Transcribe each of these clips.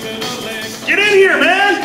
Get in here, man!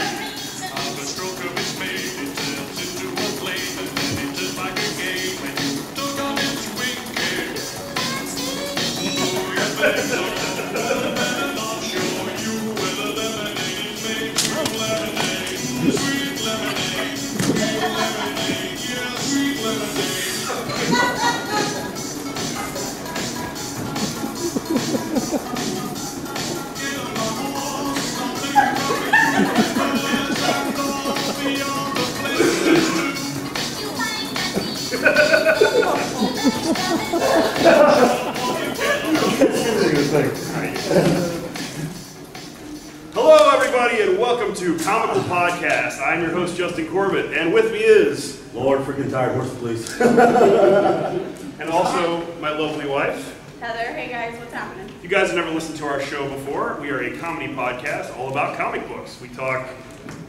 Hello, everybody, and welcome to Comical Podcast. I'm your host, Justin Corbett, and with me is Lord freaking tired horse, please. and also my lovely wife, Heather. Hey guys, what's happening? You guys have never listened to our show before. We are a comedy podcast all about comic books. We talk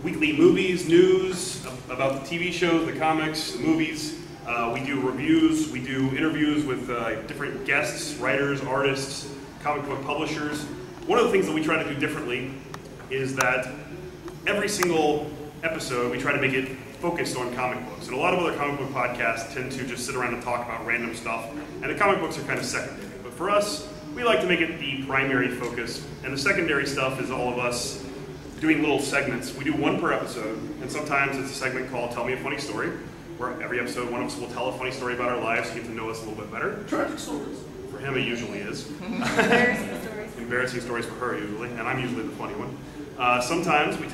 weekly movies, news, about the TV shows, the comics, the movies. We do reviews, we do interviews with different guests, writers, artists, comic book publishers. One of the things that we try to do differently is that every single episode we try to make it focused on comic books. And a lot of other comic book podcasts tend to just sit around and talk about random stuff, and the comic books are kind of secondary. But for us, we like to make it the primary focus, and the secondary stuff is all of us doing little segments. We do one per episode, and sometimes it's a segment called Tell Me a Funny Story, where every episode one of us will tell a funny story about our lives to get to know us a little bit better. Tragic stories. For him, it usually is. Embarrassing stories. Embarrassing stories for her, usually, and I'm usually the funny one. Sometimes we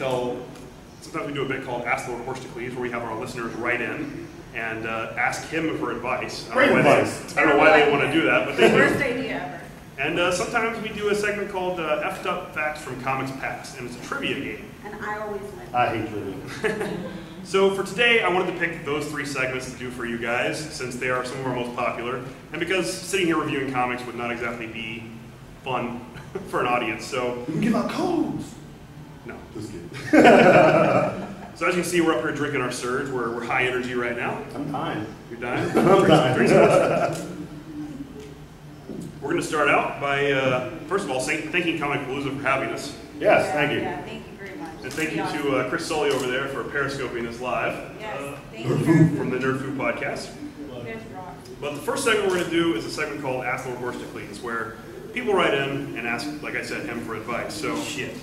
do a bit called Ask Lord Horstocles, where we have our listeners write in and ask him for advice. Great advice. I don't know why they want to do that, but they do. Worst idea ever. And sometimes we do a segment called Effed Up Facts from Comics Past, and it's a trivia game. And I always win. I hate trivia. So for today, I wanted to pick those three segments to do for you guys, since they are some of our most popular, and because sitting here reviewing comics would not exactly be fun for an audience, so... We can give out codes! No. Just kidding. So as you can see, we're up here drinking our surge. We're high energy right now. I'm dying. You're dying? I'm dying. Drink some. We're going to start out by, first of all, thanking Comicpalooza for having us. Yes, thank you. Yeah, thank you very much. And thank you to Chris Sully over there for periscoping us live. Yes, thank you. From the Nerd Food Podcast. You guys rock. But the first segment we're going to do is a segment called Ask Lord Horstocles, where people write in and ask, like I said, him for advice. So, Shit.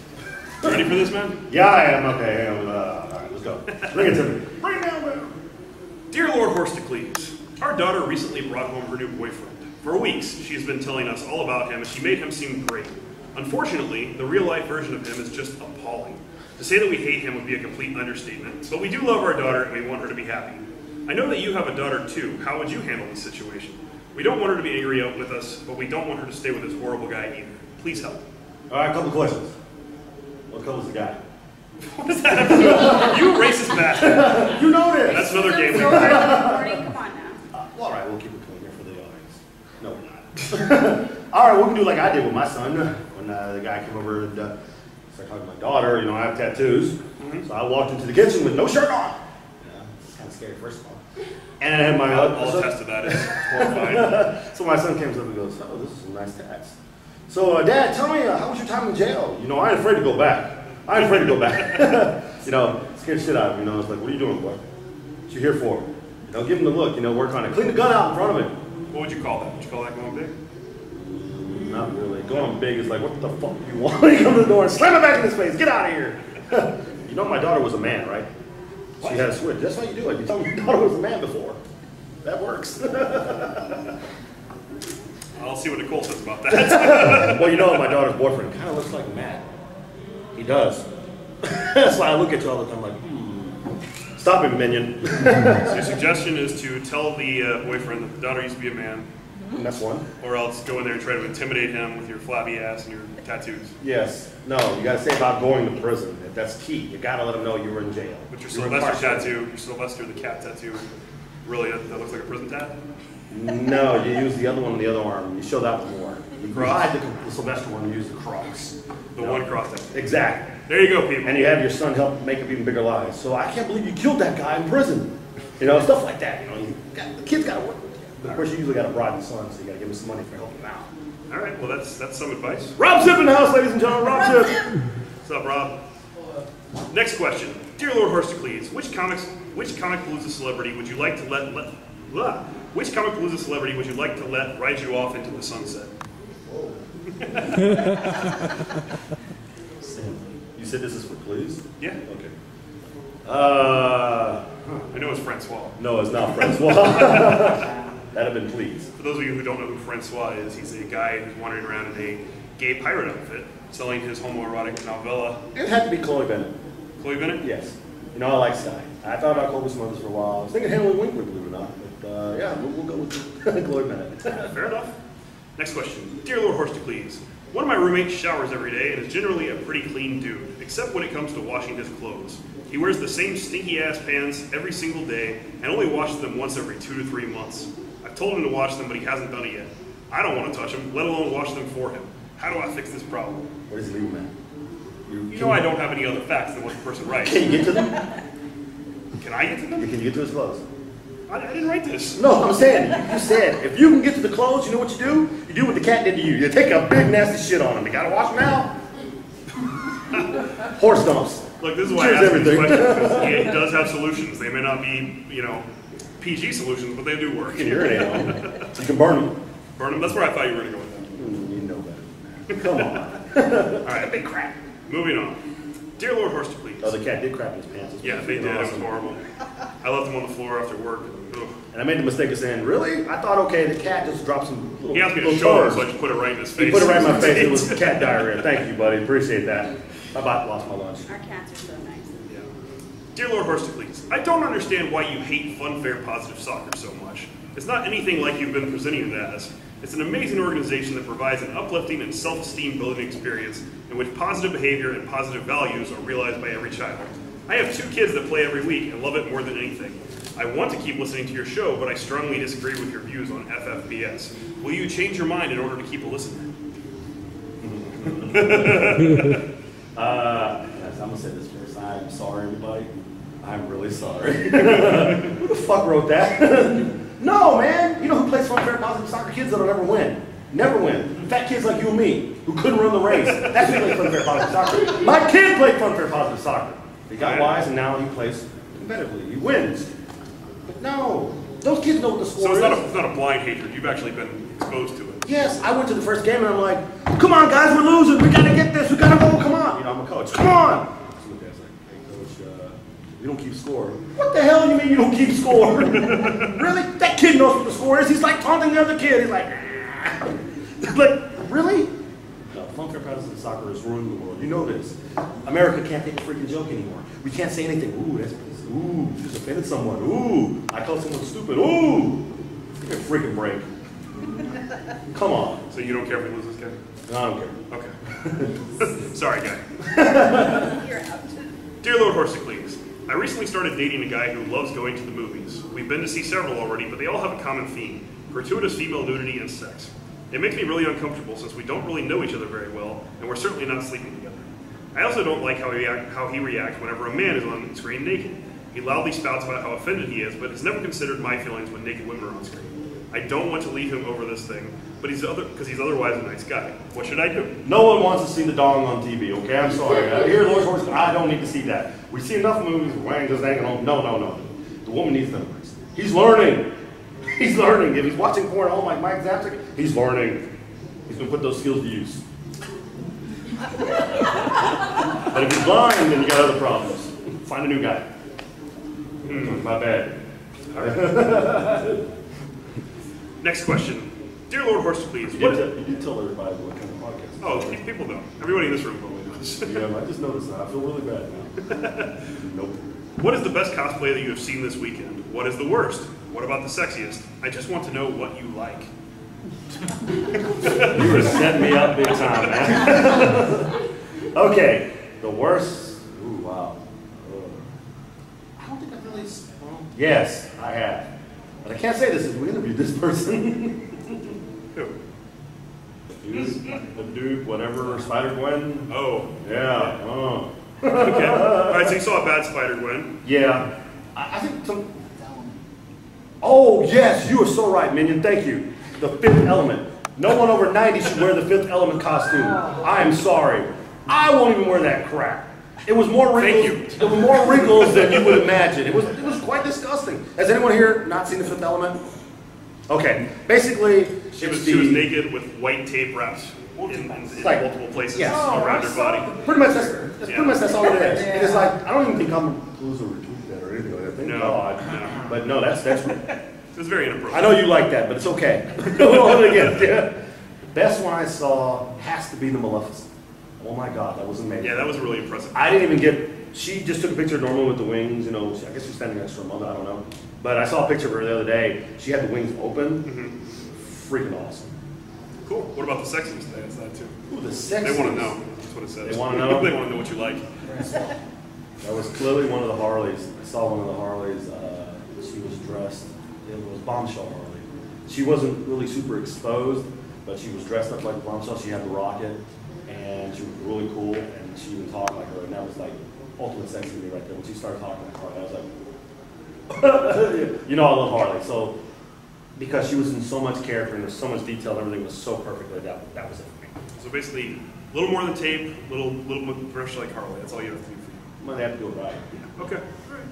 You ready for this, man? Yeah, I am. Okay, all right, let's go. Bring it to me. Bring it down, man. Dear Lord Horstocles, our daughter recently brought home her new boyfriend. For weeks, she has been telling us all about him, and she made him seem great. Unfortunately, the real-life version of him is just appalling. To say that we hate him would be a complete understatement, but we do love our daughter, and we want her to be happy. I know that you have a daughter, too. How would you handle this situation? We don't want her to be angry out with us, but we don't want her to stay with this horrible guy either. Please help. All right, a couple questions. What color's the guy? What does that have to do? You racist bastard. You know this. That's another game we So play. come on now. Well, all right, we'll keep it clean here for the audience. No, we're not. All right, we can do like I did with my son when the guy came over and started talking to my daughter. You know, I have tattoos, so I walked into the kitchen with no shirt on. Yeah, it's kind of scary, first of all. And my I'll attest to that. It's horrifying. So my son comes up and goes, "Oh, this is some nice tats." So, Dad, tell me, how was your time in jail? You know, I ain't afraid to go back. I ain't afraid to go back. You know, scared shit out of him. You know, it's like, what are you doing, boy? What you here for? You know, give him the look. You know, we're trying to clean the gun out in front of him. What would you call that? Would you call that going big? Not really. Going big is like, what the fuck do you want? When you come to the door and slam it back in his face. Get out of here. You know, my daughter was a man, right? What? She had a switch. That's how you do it. You tell me your daughter was a man before. That works. I'll see what Nicole says about that. Well, you know, my daughter's boyfriend kind of looks like Matt. He does. That's why I look at you all the time like, Stop him, minion. So your suggestion is to tell the boyfriend that the daughter used to be a man. And that's one. Or else go in there and try to intimidate him with your flabby ass and your tattoos. Yes. No, you got to say about going to prison. That's key. You got to let them know you were in jail. But your Sylvester tattoo, your Sylvester the cat tattoo, really, that looks like a prison tat? No, you use the other one on the other arm. You show that one more. You hide the Sylvester one and use the cross. The one cross tattoo. Exactly. There you go, people. And you have your son help make up even bigger lies. So I can't believe you killed that guy in prison. You know, stuff like that. You know, the kid's got to work with you. But of course, you usually got to bribe the son, so you got to give him some money for helping him out. All right, well, that's some advice. Rob Zip in the house, ladies and gentlemen. Rob Zip. What's up, Rob? Next question. Dear Lord Horstocles, which Comicpalooza celebrity would you like to which Comicpalooza celebrity would you like to let ride you off into the sunset? You said this is for please? Yeah. Okay. I know it's Francois. No, it's not Francois. That'd have been please. For those of you who don't know who Francois is, he's a guy who's wandering around in a gay pirate outfit, selling his homoerotic novella. It had to be Chloe Bennett. Chloe Bennett? Yes. You know, I like Sky. I thought about Clovis Mothers for a while. I was thinking Henry Winkler, believe it or not. But yeah, we'll go with Chloe Bennett. Fair enough. Next question. Dear Lord Horstocles, one of my roommates showers every day and is generally a pretty clean dude, except when it comes to washing his clothes. He wears the same stinky-ass pants every single day and only washes them once every 2 to 3 months. I've told him to wash them, but he hasn't done it yet. I don't want to touch them, let alone wash them for him. How do I fix this problem? What is legal, man? You know I don't have any other facts than what the person writes. Can you get to them? Can I get to them? Can you get to his clothes? I didn't write this. No, I'm saying, you said, if you can get to the clothes, you know what you do? You do what the cat did to you. You take a big nasty shit on him. You gotta wash them out. Horse dumps. Look, this is why I asked these questions, because he does have solutions. They may not be, PG solutions, but they do work. You can urinate on them. You can burn them. Burn them? That's where I thought you were going to go with that. You know better. Come on. All right, big crap. Moving on. Dear Lord Horstocles. Oh, the cat did crap in his pants. Yeah, they did. Awesome. It was horrible. I left him on the floor after work. Ugh. And I made the mistake of saying, really? I thought, okay, the cat just dropped some little. He asked me to show him, so I just put it right in his face. He put it right in my face. It was cat diarrhea. Thank you, buddy. Appreciate that. I about lost my lunch. Our cats are so nice. Yeah. Dear Lord Horstocles, I don't understand why you hate fun, fair, positive soccer so much. It's not anything like you've been presenting it as. It's an amazing organization that provides an uplifting and self-esteem building experience in which positive behavior and positive values are realized by every child. I have 2 kids that play every week and love it more than anything. I want to keep listening to your show, but I strongly disagree with your views on FFPS. Will you change your mind in order to keep a listener? Yes, I'm gonna say this first. I'm sorry, everybody. I'm really sorry. Who the fuck wrote that? No, man. You know who plays fun, fair, positive soccer? Kids that'll never win. Never win. Fat kids like you and me who couldn't run the race. That's who plays fun, fair, positive soccer. My kid played fun, fair, positive soccer. He got wise, and now he plays competitively. He wins. But no, those kids know what the score is. So it's not a blind hatred. You've actually been exposed to it. Yes, I went to the first game and I'm like, come on guys, we're losing. We gotta get this. We gotta go. Come on. You know, I'm a coach. Come on. So the guy's like, hey coach, we don't keep score. What the hell you mean you don't keep score? Really? That kid knows what the score is. He's like taunting the other kid. He's like, like, really? No, fun, fair, positive soccer is ruining the world. You know this. America can't take a freaking joke anymore. We can't say anything. Ooh, that's ooh, you just offended someone. Ooh, I called someone stupid. Ooh, take a freaking break. Come on. So you don't care if we lose this game? No, I don't care. Okay. Sorry, guy. You're out. Dear Lord Horstocles, I recently started dating a guy who loves going to the movies. We've been to see several already, but they all have a common theme: gratuitous female nudity and sex. It makes me really uncomfortable since we don't really know each other very well, and we're certainly not sleeping together. I also don't like how he reacts whenever a man is on screen naked. He loudly spouts about how offended he is, but has never considered my feelings when naked women are on screen. I don't want to leave him over this thing, but because he's otherwise a nice guy. What should I do? No one wants to see the dong on TV, okay? I'm sorry. Here, Lord Horse, I don't need to see that. We see enough movies, Wang just hanging on. No. The woman needs to embrace. He's learning. He's learning. If he's watching porn at home like Mike Zapsik, he's learning. He's going to put those skills to use. But if he's blind, then you got other problems. Find a new guy. My bad. All right. Next question. Dear Lord Horstocles, You did tell everybody what kind of podcast. Oh, people know. Everybody in this room probably knows. Yeah, I just noticed that. I feel really bad now. Nope. What is the best cosplay that you have seen this weekend? What is the worst? What about the sexiest? I just want to know what you like. You were setting me up big time, man. Okay, the worst. Ooh, wow. I don't think I've really. Well, yes, I have. But I can't say this if we interviewed this person. Who? The dude, whatever, Spider-Gwen. Oh. Yeah. Oh. Okay. All right, so you saw a bad Spider-Gwen. Yeah. I think some. Oh, yes, you are so right, Minion. Thank you. The Fifth Element. No one over 90 should wear the Fifth Element costume. I am sorry. I won't even wear that crap. It was more wrinkles. It was more wrinkles than you would imagine. It was quite disgusting. Has anyone here not seen The Fifth Element? Okay, basically, she was naked with white tape wrapped in like, multiple places around her body. Pretty much that's all it is. And it's like, I don't even think Comicpalooza retweeted that or anything like that. Thank God. No. But no, that's it was very inappropriate. I know you like that, but it's okay. The best one I saw has to be the Maleficent. Oh my God, that was amazing. Yeah, that was really impressive. I didn't even get, she just took a picture normally with the wings, you know, I guess she's standing next to her mother, I don't know. But I saw a picture of her the other day. She had the wings open. Freaking awesome. Cool. What about the sexiness? That's that too. Ooh, the sexiness. They want to know. That's what it says. They want to know? They want to know what you like. That was clearly one of the Harleys. I saw one of the Harleys. She was dressed. It was Bombshell Harley. She wasn't really super exposed, but she was dressed up like Bombshell. She had the rocket, and she was really cool. And she even talked like her, and that was like ultimate sex to me right there. When she started talking like Harley, I was like, you know, I love Harley. So because she was in so much character and there's so much detail, and everything was so perfectly. That was it for me. So basically, a little more than tape, little brush like Harley. That's all you have to do for you. Well, they have to do it right. Yeah. Okay. All right.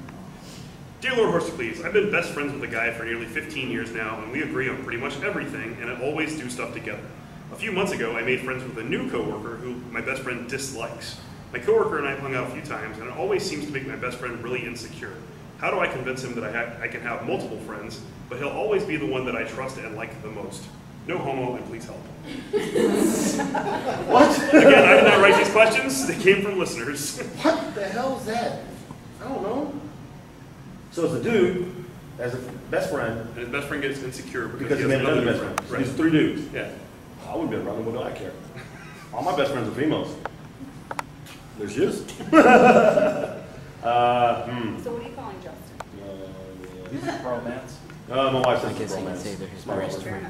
Dear Lord Horsecles, I've been best friends with a guy for nearly 15 years now, and we agree on pretty much everything, and always do stuff together. A few months ago, I made friends with a new coworker who my best friend dislikes. My coworker and I hung out a few times, and it always seems to make my best friend really insecure. How do I convince him that I can have multiple friends, but he'll always be the one that I trust and like the most? No homo, and please help. What? Again, I did not write these questions. They came from listeners. What the hell is that? I don't know. So it's a dude as a best friend. And his best friend gets insecure because he made another best friend. So right. These 3 dudes. Yeah. I wouldn't be around them. What do I care? All my best friends are females. There's yours. So what are you calling Justin? He's a romance. My wife says I guess it's I can romance. say they're his My best wife. friend.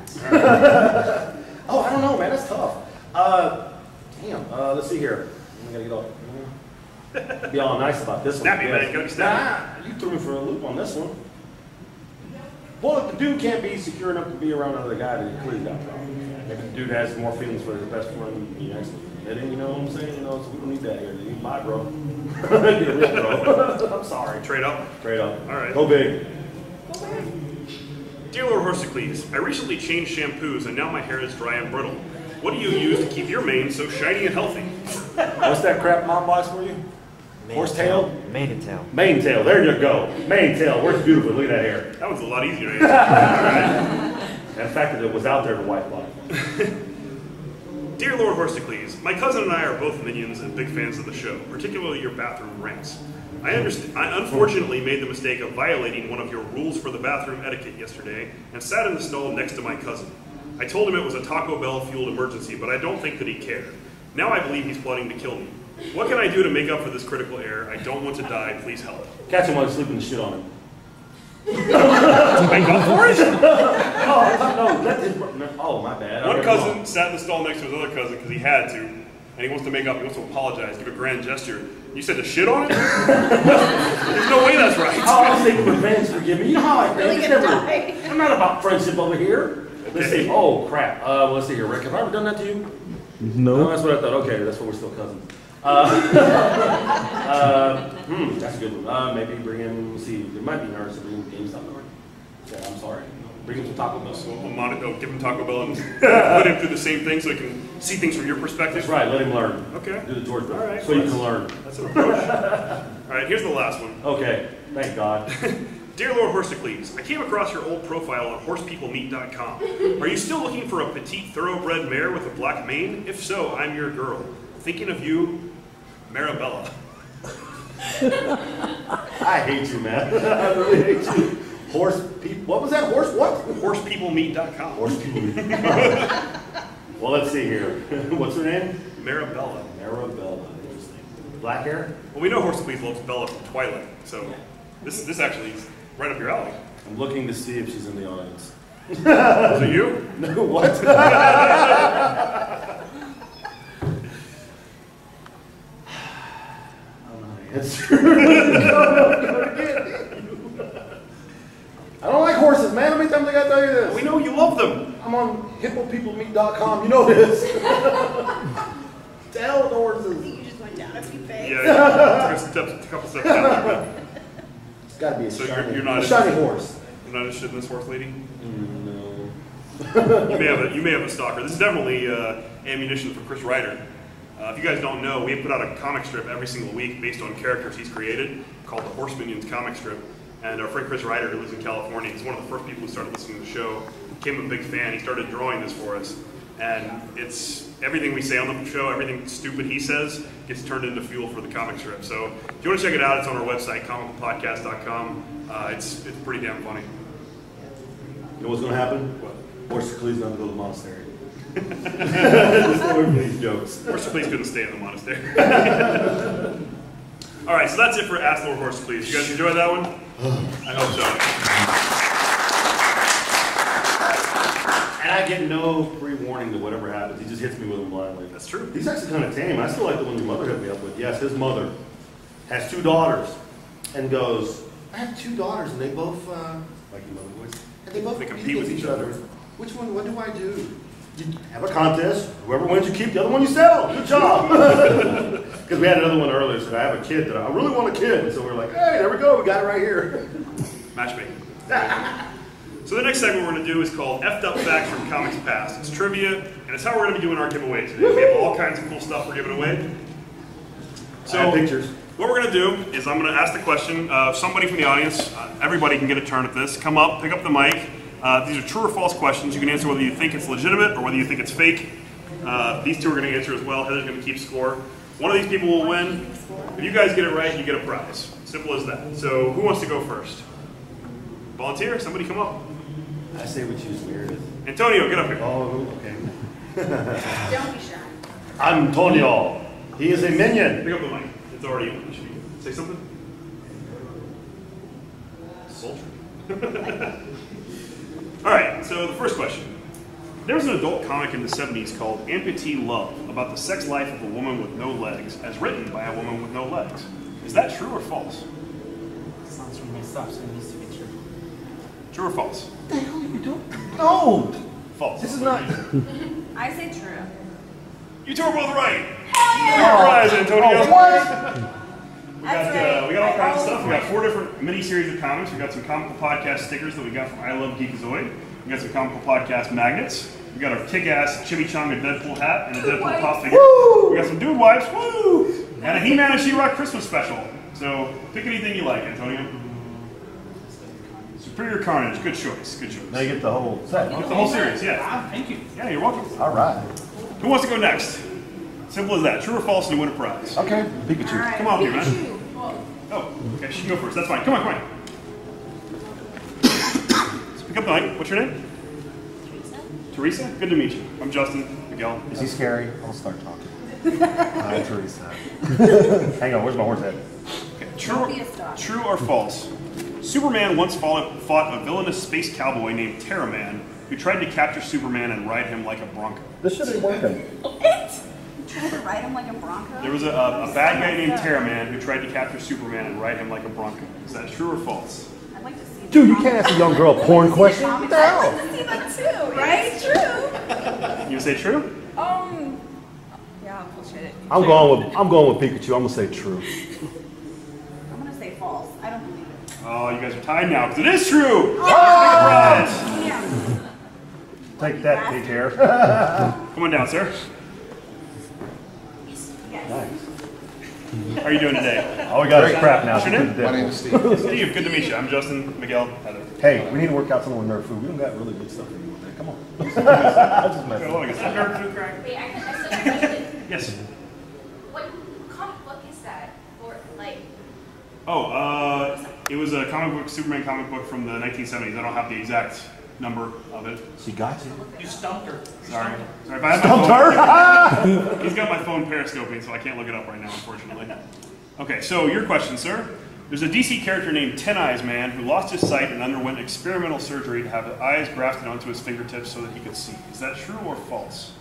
Oh, I don't know, man. That's tough. Damn. Let's see here. I gotta get all. Be all nice about this one. Snappy, man. Gotta be snappy. Nah, you threw me for a loop on this one. Well, if the dude can't be secure enough to be around another guy, then he clearly got problems. Maybe the dude has more feelings for his best friend than he actually admitting, you know what I'm saying? You know, so we don't need that here. You need my bro. Get real, bro. I'm sorry. Trade up? Trade up. All right. Go big. Dear Lord Horsecles, I recently changed shampoos and now my hair is dry and brittle. What do you use to keep your mane so shiny and healthy? What's that crap mom buys for you? Horsetail? Mane and tail. Mane tail. There you go. Mane tail. Works beautiful. Look at that hair. That one's a lot easier to answer. And the fact that it was out there to wipe off. Dear Lord Horsecles, my cousin and I are both minions and big fans of the show, particularly your bathroom rants. I unfortunately made the mistake of violating one of your rules for the bathroom etiquette yesterday and sat in the stall next to my cousin. I told him it was a Taco Bell fueled emergency, but I don't think that he cared. Now I believe he's plotting to kill me. What can I do to make up for this critical error? I don't want to die. Please help. Catch him while he's sleeping and shit on him. Make up for it? Oh, my bad. One cousin sat in the stall next to his other cousin because he had to, and he wants to make up, he wants to apologize, give a grand gesture. You said to shit on it? There's no way that's right. Oh, I was thinking revenge, forgive me. You know how I Really think. gonna die. I'm not about friendship over here. Let's see. Oh, crap. Let's see here, Rick. Have I ever done that to you? No. That's what I thought. Okay, that's why we're still cousins. That's a good one. Maybe bring him, see, there might be nerds to bring him GameStop. Say, I'm sorry. Bring him some Taco Bell. We'll give him Taco Bell and put him through the same thing so he can see things from your perspective. That's right, let him learn. Okay. Do the George Bush. All right. So you can learn. That's an approach. All right, here's the last one. Okay, thank God. Dear Lord Horsecles, I came across your old profile on horsepeoplemeet.com. Are you still looking for a petite thoroughbred mare with a black mane? If so, I'm your girl. Thinking of you, Marabella. I hate you, man. I really hate you. What was that? Horsepeoplemeet.com. Horsepeoplemeet.com. Well, let's see here. What's her name? Marabella. Marabella. Interesting. Black hair? Well, we know Horsecles loves Bella from Twilight, so this actually is right up your alley. I'm looking to see if she's in the audience. Is it you? No, what? Answer. I don't like horses, man. How many times I gotta tell you this? We know you love them. I'm on hippopeoplemeet.com. You know this. Tell the horses. must be fake. Yeah, a couple steps down. It's got to be a So shiny, you're not a shiny horse. You're not interested in this horse lady? No. You may have a stalker. This is definitely ammunition for Chris Ryder. If you guys don't know, we put out a comic strip every single week based on characters he's created called the Horse Minions comic strip. And our friend Chris Ryder, who lives in California, he's one of the first people who started listening to the show, became a big fan. He started drawing this for us. And it's everything we say on the show, everything stupid he says gets turned into fuel for the comic strip. So if you want to check it out, it's on our website, comicpalooza.com. It's pretty damn funny. You know what's going to happen? What? Horse Clee's going to go to the monastery. Just away from these jokes. Horse Please couldn't stay in the monastery. All right, so that's it for Ask Lord Horse Please. You guys enjoyed that one? I hope so. And I get no pre-warning to whatever happens. He just hits me with them blindly. That's true. He's actually kind of tame. I still like the one your mother hit me up with. Yes, his mother has 2 daughters and goes, I have 2 daughters and they both, like your mother voice, and they both They compete with each other. Which one, what do I do? You have a contest. Whoever wins, you keep. The other one, you sell. Good job. Because we had another one earlier. Said I have a kid that I really want a kid. And so we were like, hey, there we go. We got it right here. Matchmaking. So the next segment we're going to do is called F'd Up Facts from Comics Past. It's trivia, and it's how we're going to be doing our giveaway today. We have all kinds of cool stuff we're giving away. So I have pictures. What we're going to do is I'm going to ask the question. Somebody from the audience, everybody can get a turn at this. Come up, pick up the mic. These are true or false questions. You can answer whether you think it's legitimate or whether you think it's fake. These 2 are going to answer as well. Heather's going to keep score. One of these people will win. If you guys get it right, you get a prize. Simple as that. So who wants to go first? Volunteer? Somebody come up. I say we choose weirdest. Antonio, get up here. Oh, okay. Don't be shy. I'm Antonio. He is a minion. Pick up the mic. It's already on. You should be. Say something. Sultry. All right, so the first question. There was an adult comic in the 70s called Amputee Love about the sex life of a woman with no legs, as written by a woman with no legs. Is that true or false? Sounds really messed up, so it needs to be true. True or false? What the hell are you doing? No! False. This is not. I say true. You 2 are both right. Hell You got a prize, Antonio. What? We got all kinds of stuff. We got 4 different mini-series of comics. We got some Comical Podcast stickers that we got from I Love Geekazoid. We got some Comical Podcast magnets. We got our kick-ass Chimichanga Deadpool hat and a Deadpool pop figure. Woo! We got some Dude Wipes, woo! And a He-Man and She-Ra Christmas special. So pick anything you like, Antonio. Superior Carnage, good choice, good choice. Now you get the whole set. Get the whole series, yeah. Ah, thank you. Yeah, you're welcome. All right. Who wants to go next? Simple as that. True or false, and you win a prize. Okay. Pikachu. All right. Come on, here, man. Pikachu. Oh, okay, she can go first. That's fine. Come on, come on. So pick up the mic. What's your name? Teresa. Good to meet you. I'm Justin. Miguel. Is he scary? I'll start talking. Hi, Teresa. Hang on, where's my horse head? Okay. Don't be a stalker. True or false? Superman once fought a villainous space cowboy named Terraman who tried to capture Superman and ride him like a bronco. This should be working. What? You tried to ride him like a bronco? There was a bad guy named Terraman who tried to capture Superman and ride him like a bronco. Is that true or false? I'd like to see Dude, you can't ask a young girl porn questions. What the I'd hell? like to see that too, right? True. You say true? Yeah, bullshit it. I'm going with Pikachu. I'm gonna say true. I'm gonna say false. I don't believe it. Oh, you guys are tied now because it is true. Oh! Yeah. Take that, big hair. Come on down, sir. Yes. How are you doing today? All we got is crap now. What's your name? My name is Steve. Steve, good to meet you. I'm Justin, Miguel, Heather. Hey, we need to work out some of the nerd food. We don't got really good stuff to do with that. Come on. Just Got a messing. lot of good stuff. Nerd food crack? Wait, I still have a question. Yes. What comic book is that? Or, like, Oh, it was a comic book, Superman comic book from the 1970s. I don't have the exact number of it. She got you. You stumped her. Sorry. Sorry. If I had my phone, Her? he's got my phone periscoping, so I can't look it up right now, unfortunately. Okay, so your question, sir. There's a DC character named Ten Eyes Man who lost his sight and underwent experimental surgery to have his eyes grafted onto his fingertips so that he could see. Is that true or false?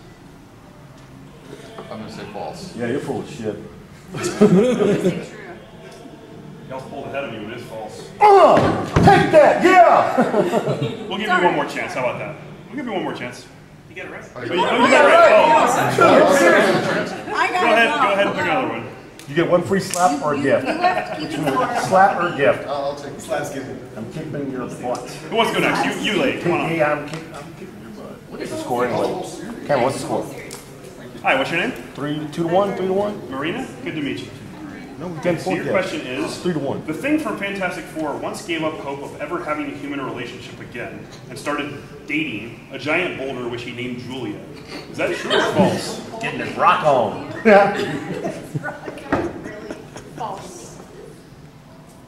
I'm gonna say false. Yeah, you're full of shit. I'm gonna say true. Y'all pulled ahead of me when it's false. Take that, yeah! We'll give you one more chance. How about that? We'll give you one more chance. You get it right? I Oh, got you it. got it right. Oh, I got go it ahead. wrong. Go ahead and pick another one. You get one free slap or You gift. left keeping score. Slap or gift. I'll take it. I'm kicking your butt. Who wants to go next? You lady. Come on up. Hey, I'm kicking your butt. What is the score anyway? Cameron, what's the score? Hi, what's your name? 3-1, 3-1? Marina? Good to meet you. No, we didn't So your question is, 3-1. the Thing from Fantastic Four once gave up hope of ever having a human relationship again and started dating a giant boulder which he named Julia. Is that true or false? Getting his rock on. False.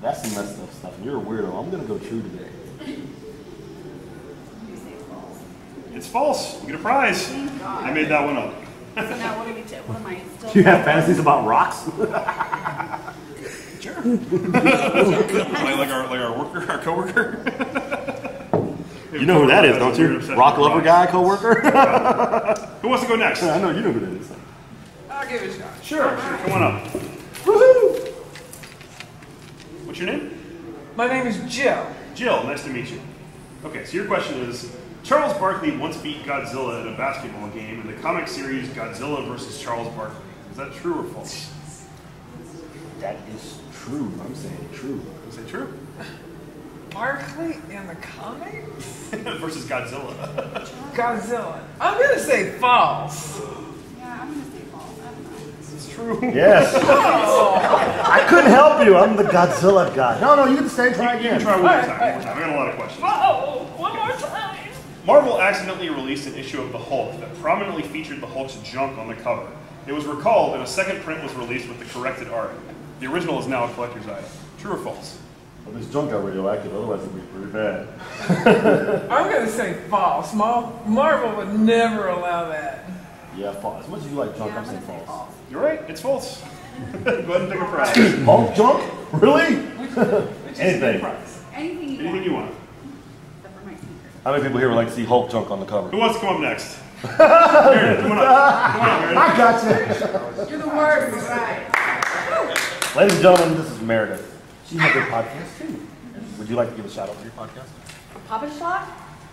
That's some messed up stuff. You're a weirdo. I'm gonna go true today. You say false. It's false. You get a prize. Thank God. I made that one up. So now what am I still? Do you have fantasies about rocks? Sure. like our worker, our coworker. You know who that is, don't you? Rock lover guy, coworker. Who wants to go next? I know you know who that is. I'll give it a shot. Sure. Come on up. Woohoo! What's your name? My name is Jill. Jill. Nice to meet you. Okay, so your question is, Charles Barkley once beat Godzilla at a basketball game in the comic series Godzilla vs. Charles Barkley. Is that true or false? That is true. I'm saying true. Is it true? Barkley in the comic? Versus Godzilla. Godzilla. I'm gonna say false. Yeah, I'm gonna say false. I don't know. It's true. Yes. I couldn't help you. I'm the Godzilla guy. No, you can stay. Try You can again. try one more time. I got a lot of questions. Oh, one more time. Marvel accidentally released an issue of the Hulk that prominently featured the Hulk's junk on the cover. It was recalled and a second print was released with the corrected art. The original is now a collector's item. True or false? Well, this junk got radioactive. Otherwise, it'd be pretty bad. I'm gonna say false. Marvel would never allow that. Yeah, false. As much as you like junk, Yeah, I'm I'm saying gonna say false. false. You're right. It's false. Go ahead and pick a prize. Hulk junk? Really? Anything. Anything you Anything want. you want. Except for my sneakers. How many people here would like to see Hulk junk on the cover? Who wants to come up next? Meredith, come on up. Come on up, Meredith. I got you. You're the worst. Right. Ladies and gentlemen, this is Meredith. She has a podcast too. Would you like to give a shout out to your podcast? Papa Shot?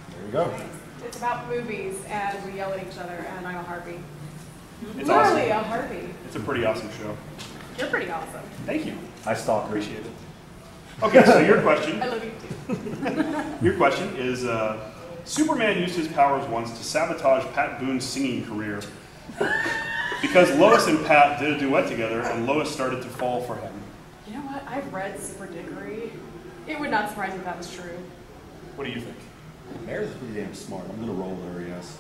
There you go. It's about movies, and we yell at each other, and I'm a harpy. It's Literally awesome. a harpy. It's a pretty awesome show. You're pretty awesome. Thank you. I stalk her. Appreciate it. Okay, so your question. I love you too. Your question is, Superman used his powers once to sabotage Pat Boone's singing career because Lois and Pat did a duet together and Lois started to fall for him. You know what? I've read Super Dickory. It would not surprise me if that was true. What do you think? Meredith's pretty damn smart. I'm gonna roll her, yes.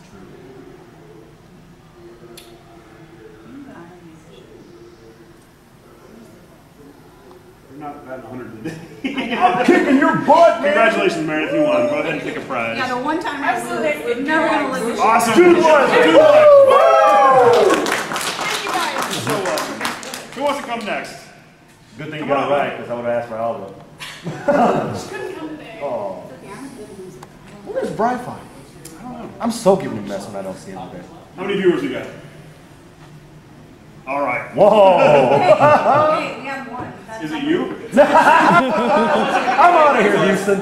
You're not batting 100 today. I'm kicking your butt, man. Congratulations, Meredith. You won. Go ahead and take a prize. Yeah, the one time I Absolutely. was never gonna listen to Awesome. 2-1. 2-1. Thank you guys. So welcome. Who wants to come next? Good thing you Come got on. it right, because I would have asked for Alba. Just couldn't come today. Oh. Okay, I'm a good loser. Where's Bri-Fi? I don't know. I'm so giving him a mess when I don't see him today. How many viewers we got? All right. Whoa! Hey, we have one. That's Is it not- you? I'm out of here, Houston.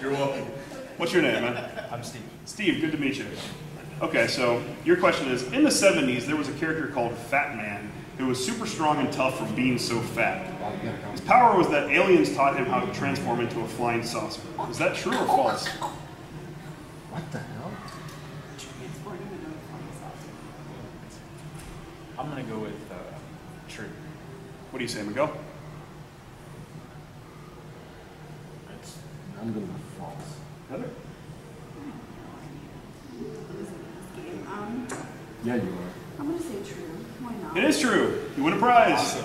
You're welcome. What's your name, man? I'm Steve. Steve, good to meet you. Okay, so your question is, in the 70s, there was a character called Fat Man who was super strong and tough from being so fat. His power was that aliens taught him how to transform into a flying saucer. Is that true or false? What the hell? I'm gonna go with true. What do you say, Miguel? I'm gonna go false. Heather? Yeah, you are. I'm gonna say true. Why not? It is true. You win a prize.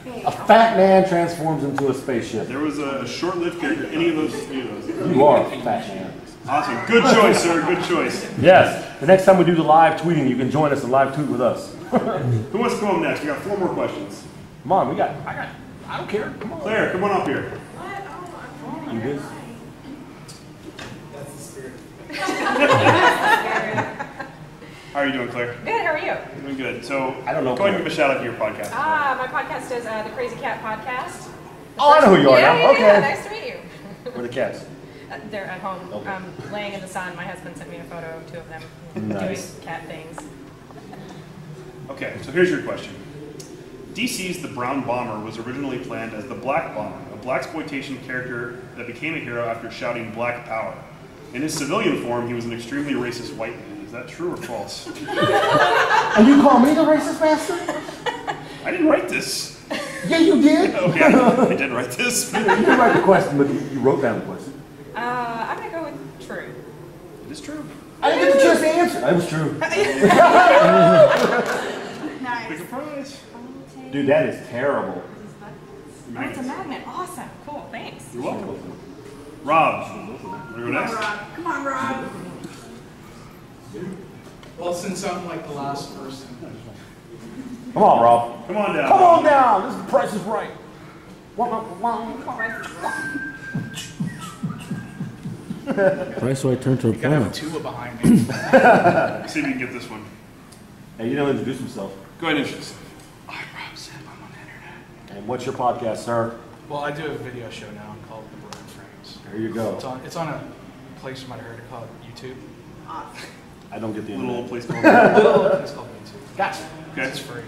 Okay, A fat man transforms into a spaceship. There was a short-lived character. Any of those? You are a fat man. Awesome. Good choice, sir. Good choice. Yes. The next time we do the live tweeting, you can join us and live tweet with us. Who wants to come up next? We got 4 more questions. Come on, I don't care. Come on. Claire, come on up here. You good? How are you doing, Claire? Good, how are you? Doing good. So, I don't know, Go ahead and Claire. give a shout out to your podcast. My podcast is the Crazy Cat Podcast. Oh, I know who you are yeah, now. yeah, Okay. yeah, nice to meet you. Where are the cats? They're at home, Okay. laying in the sun. My husband sent me a photo of 2 of them Nice. doing cat things. Okay, so here's your question. DC's The Brown Bomber was originally planned as the Black Bomber, a blaxploitation character that became a hero after shouting Black Power. In his civilian form, he was an extremely racist white man. Is that true or false? And you call me the racist bastard? I didn't write this. Yeah, you did. Okay, I did write this. You didn't write the question, but you wrote down the question. I'm gonna go with true. It is true. I didn't get the chance to answer. That was true. Nice. Big surprise. Dude, that is terrible. Oh, it's a magnet. Awesome. Cool. Thanks. You're welcome. Rob, wanna go next? Come on, Rob. Well, since I'm like the last person. Come on, Rob. Come on down. Come on down. This is the Price is Right. Price Right turned to a You gotta have a planet. tuba behind me. See if you can get this one. Hey, you don't introduce himself. Go ahead and introduce. I'm Rob Zip. I'm on the internet. And what's your podcast, sir? Well, I do a video show now called The Brown Frames. There you go. It's on a place you might have heard of called YouTube. Awesome. I don't get the Little internet. place called. It's called YouTube. Gotcha. Okay. It's free.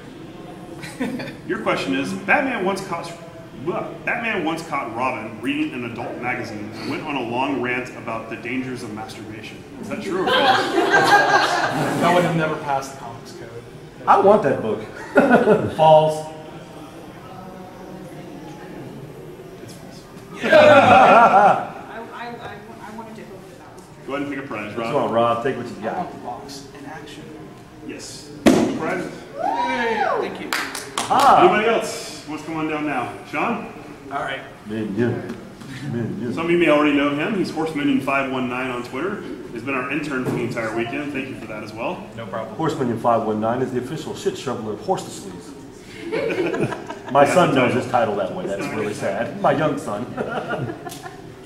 Your question is: Batman once caught Robin reading an adult magazine and went on a long rant about the dangers of masturbation. Is that true or false? That would have never passed the comics code. I want that book. False. It's false. I wanted to hope that was true. Go ahead and pick a prize, Come Rob. on, Rob. Take what you I got. want the box in action. Yes. Prize. Thank you. Ah. Anybody else? What's going on down now? Sean? All right. Man, you. Some of you may already know him. He's Horseminion519 on Twitter. He's been our intern for the entire weekend. Thank you for that as well. No problem. Horseminion 519 is the official shit shoveler of Horse to Sleaze. My son knows his title that way. That's really sad. My young son.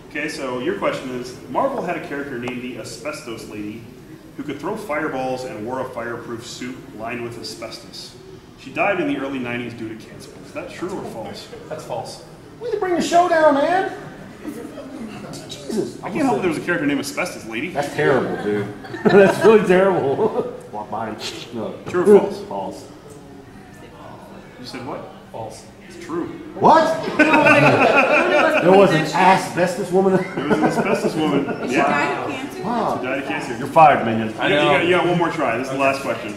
Okay, so your question is, Marvel had a character named the Asbestos Lady who could throw fireballs and wore a fireproof suit lined with asbestos. She died in the early 90s due to cancer. Is that true or false? That's false. We need to bring the show down, man. Jesus. I can't help that there was a character named Asbestos Lady. That's terrible, dude. That's really terrible. Walk behind. No. True or false? False. You said what? False. It's true. What? There was an asbestos woman. There was an asbestos woman. She Yeah. died of cancer? Wow. She died of cancer. You're fired, minion. You got one more try. This is the last question.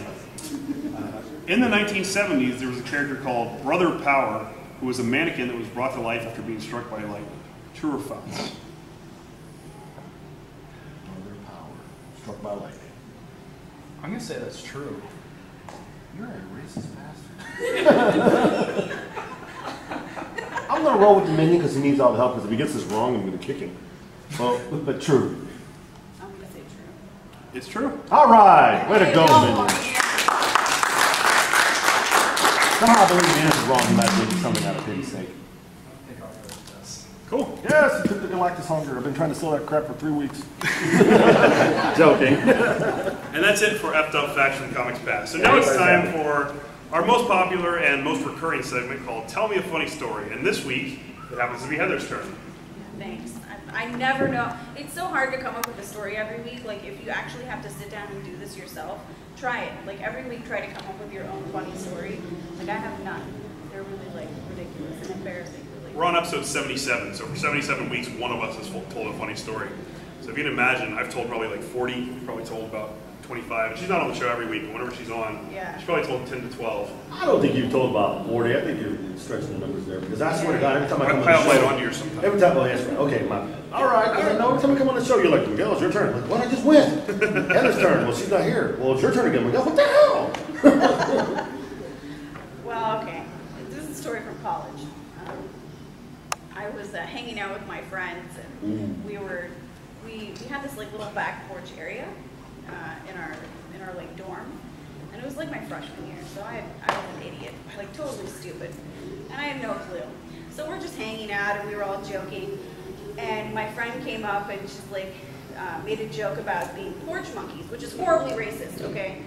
In the 1970s, there was a character called Brother Power, who was a mannequin that was brought to life after being struck by lightning. True or false? Brother Power. Struck by lightning. I'm gonna say that's true. You're a racist bastard. I'm gonna roll with the minion because he needs all the help. Because if he gets this wrong, I'm gonna kick him. Well, but true. I'm going to say true. It's true. All right, way to go, minion. Yeah. Somehow I believe the answer's wrong. He might be something out of pity's sake. I think I'll go with this. Cool. Yes, he took the Galactus hunger. I've been trying to sell that crap for 3 weeks. Joking. And that's it for F'd Up Facts from Comics Past. So now it's time for our most popular and most recurring segment called Tell Me a Funny Story. And this week, it happens to be Heather's turn. Thanks. I never know. It's so hard to come up with a story every week. Like, if you actually have to sit down and do this yourself, try it. Like, every week, try to come up with your own funny story. Like, I have none. They're really, like, ridiculous and embarrassing. Really. We're on episode 77, so for 77 weeks, one of us has told a funny story. So if you can imagine, I've told probably like 40, you've probably told about 25. She's not on the show every week, but whenever she's on, Yeah. she's probably told 10 to 12. I don't think you've told about 40. I think you're stretching the numbers there. Because I swear to God, every time I come on I'll the light show, onto you sometime. every time, oh, yes, right. Okay, my bad. All right, because I know every time I come on the show, you're like, Miguel, it's your turn. I'm like, what? I just went. Heather's turn. Well, she's not here. Well, it's your turn again. Miguel, what the hell? Well, okay. This is a story from college. I was hanging out with my friends, and we had this like little back porch area in our like dorm, and it was like my freshman year. So I was an idiot, like totally stupid, and I had no clue. So we're just hanging out, and we were all joking, and my friend came up and she's like made a joke about being porch monkeys, which is horribly racist. Okay.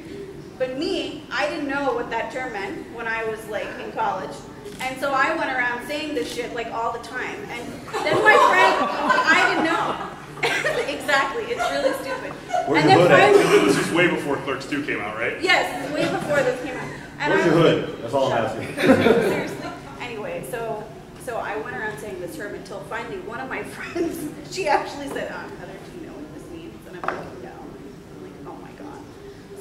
But me, I didn't know what that term meant when I was like in college. And so I went around saying this shit like all the time. And then my friend, I didn't know. Exactly, it's really stupid. Where's and your then hood at? This was way before Clerks 2 came out, right? yes, way before this came out. And Where's your hood? That's all I'm asking. Seriously. Anyway, so I went around saying this term until finally one of my friends, she actually said, Heather, do you know what this means? And I'm like, no. I'm like, oh my God.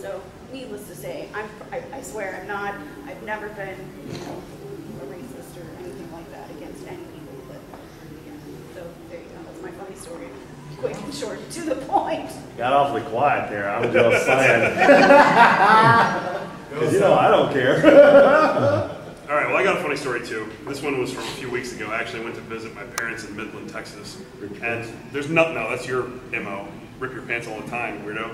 So needless to say, I swear I've never been, a racist or anything like that against any people. But yeah, so there you go. That's my funny story. Quick and short, to the point. Got awfully quiet there. I'm just saying. Because I don't care. All right, well, I got a funny story too. This one was from a few weeks ago. I actually went to visit my parents in Midland, Texas. And there's no, that's your MO. Rip your pants all the time, weirdo.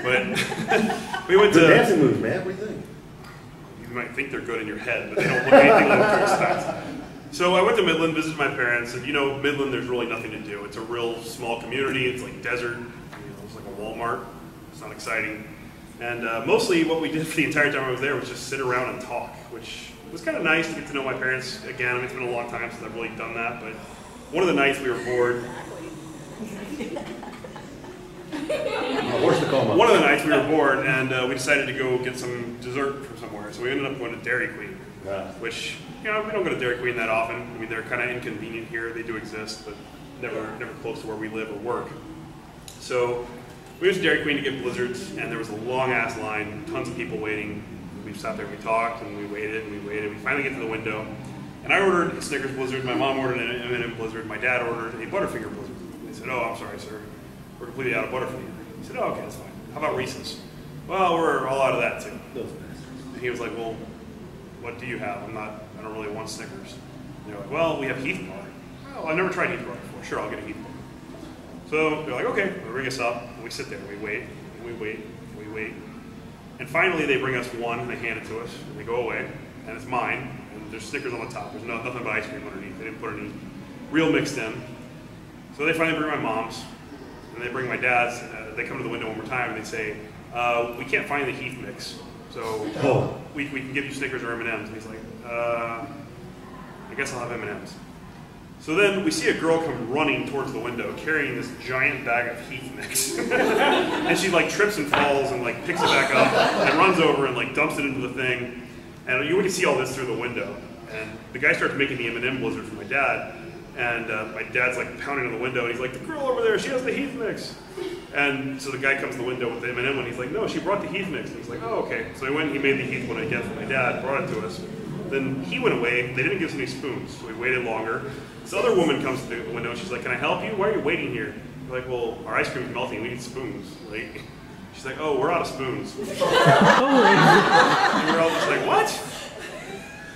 But we went to dancing moves, man. What do you think? You might think they're good in your head, but they don't look anything like what you expect. So I went to Midland, visited my parents, and Midland, there's really nothing to do. It's a real small community. It's like desert. It's like a Walmart. It's not exciting. And mostly what we did for the entire time I was there was just sit around and talk, which was kind of nice to get to know my parents again. I mean, it's been a long time since I've really done that, but one of the nights we were bored. One of the nights we were bored, and we decided to go get some dessert from somewhere. So we ended up going to Dairy Queen, which we don't go to Dairy Queen that often. I mean, they're kind of inconvenient here. They do exist, but never close to where we live or work. So we went to Dairy Queen to get blizzards, and there was a long-ass line, tons of people waiting. We sat there, we talked, and we waited, and we waited. We finally get to the window, and I ordered a Snickers blizzard. My mom ordered an M&M blizzard. My dad ordered a Butterfinger blizzard. They said, "Oh, I'm sorry, sir. We're completely out of Butterfinger." He said, "Oh, okay, that's fine. How about Reese's?" "Well, we're all out of that, too." And he was like, "Well, what do you have? I don't really want Snickers." And they're like, "Well, we have Heath Bar." "Oh, I've never tried Heath Bar before. Sure, I'll get a Heath Bar." So they're like, "Okay," they bring us up, and we sit there, and we wait, and we wait, and we wait. And finally, they bring us one, and they hand it to us, and they go away, and it's mine, and there's Snickers on the top. There's nothing but ice cream underneath. They didn't put any real mixed in. So they finally bring my mom's, and they bring my dad's. They come to the window one more time, and they say, "We can't find the Heath mix, so we can give you Snickers or M&Ms." And he's like, "I guess I'll have M&Ms." So then we see a girl come running towards the window carrying this giant bag of Heath mix. And she trips and falls and picks it back up and runs over and dumps it into the thing. And you can see all this through the window. And the guy starts making the M&M blizzard for my dad. And my dad's pounding on the window and he's like, "The girl over there, she has the Heath mix." And so the guy comes to the window with the M&M one. He's like, "No, she brought the Heath mix." And he's like, "Oh, okay." So he went and he made the Heath one again for my dad, brought it to us. Then he went away. They didn't give us any spoons, so we waited longer. This other woman comes to the window and she's like, "Can I help you? Why are you waiting here?" We're like, "Well, our ice cream's melting. We need spoons." She's like, "Oh, we're out of spoons." And we're all just like, "What?"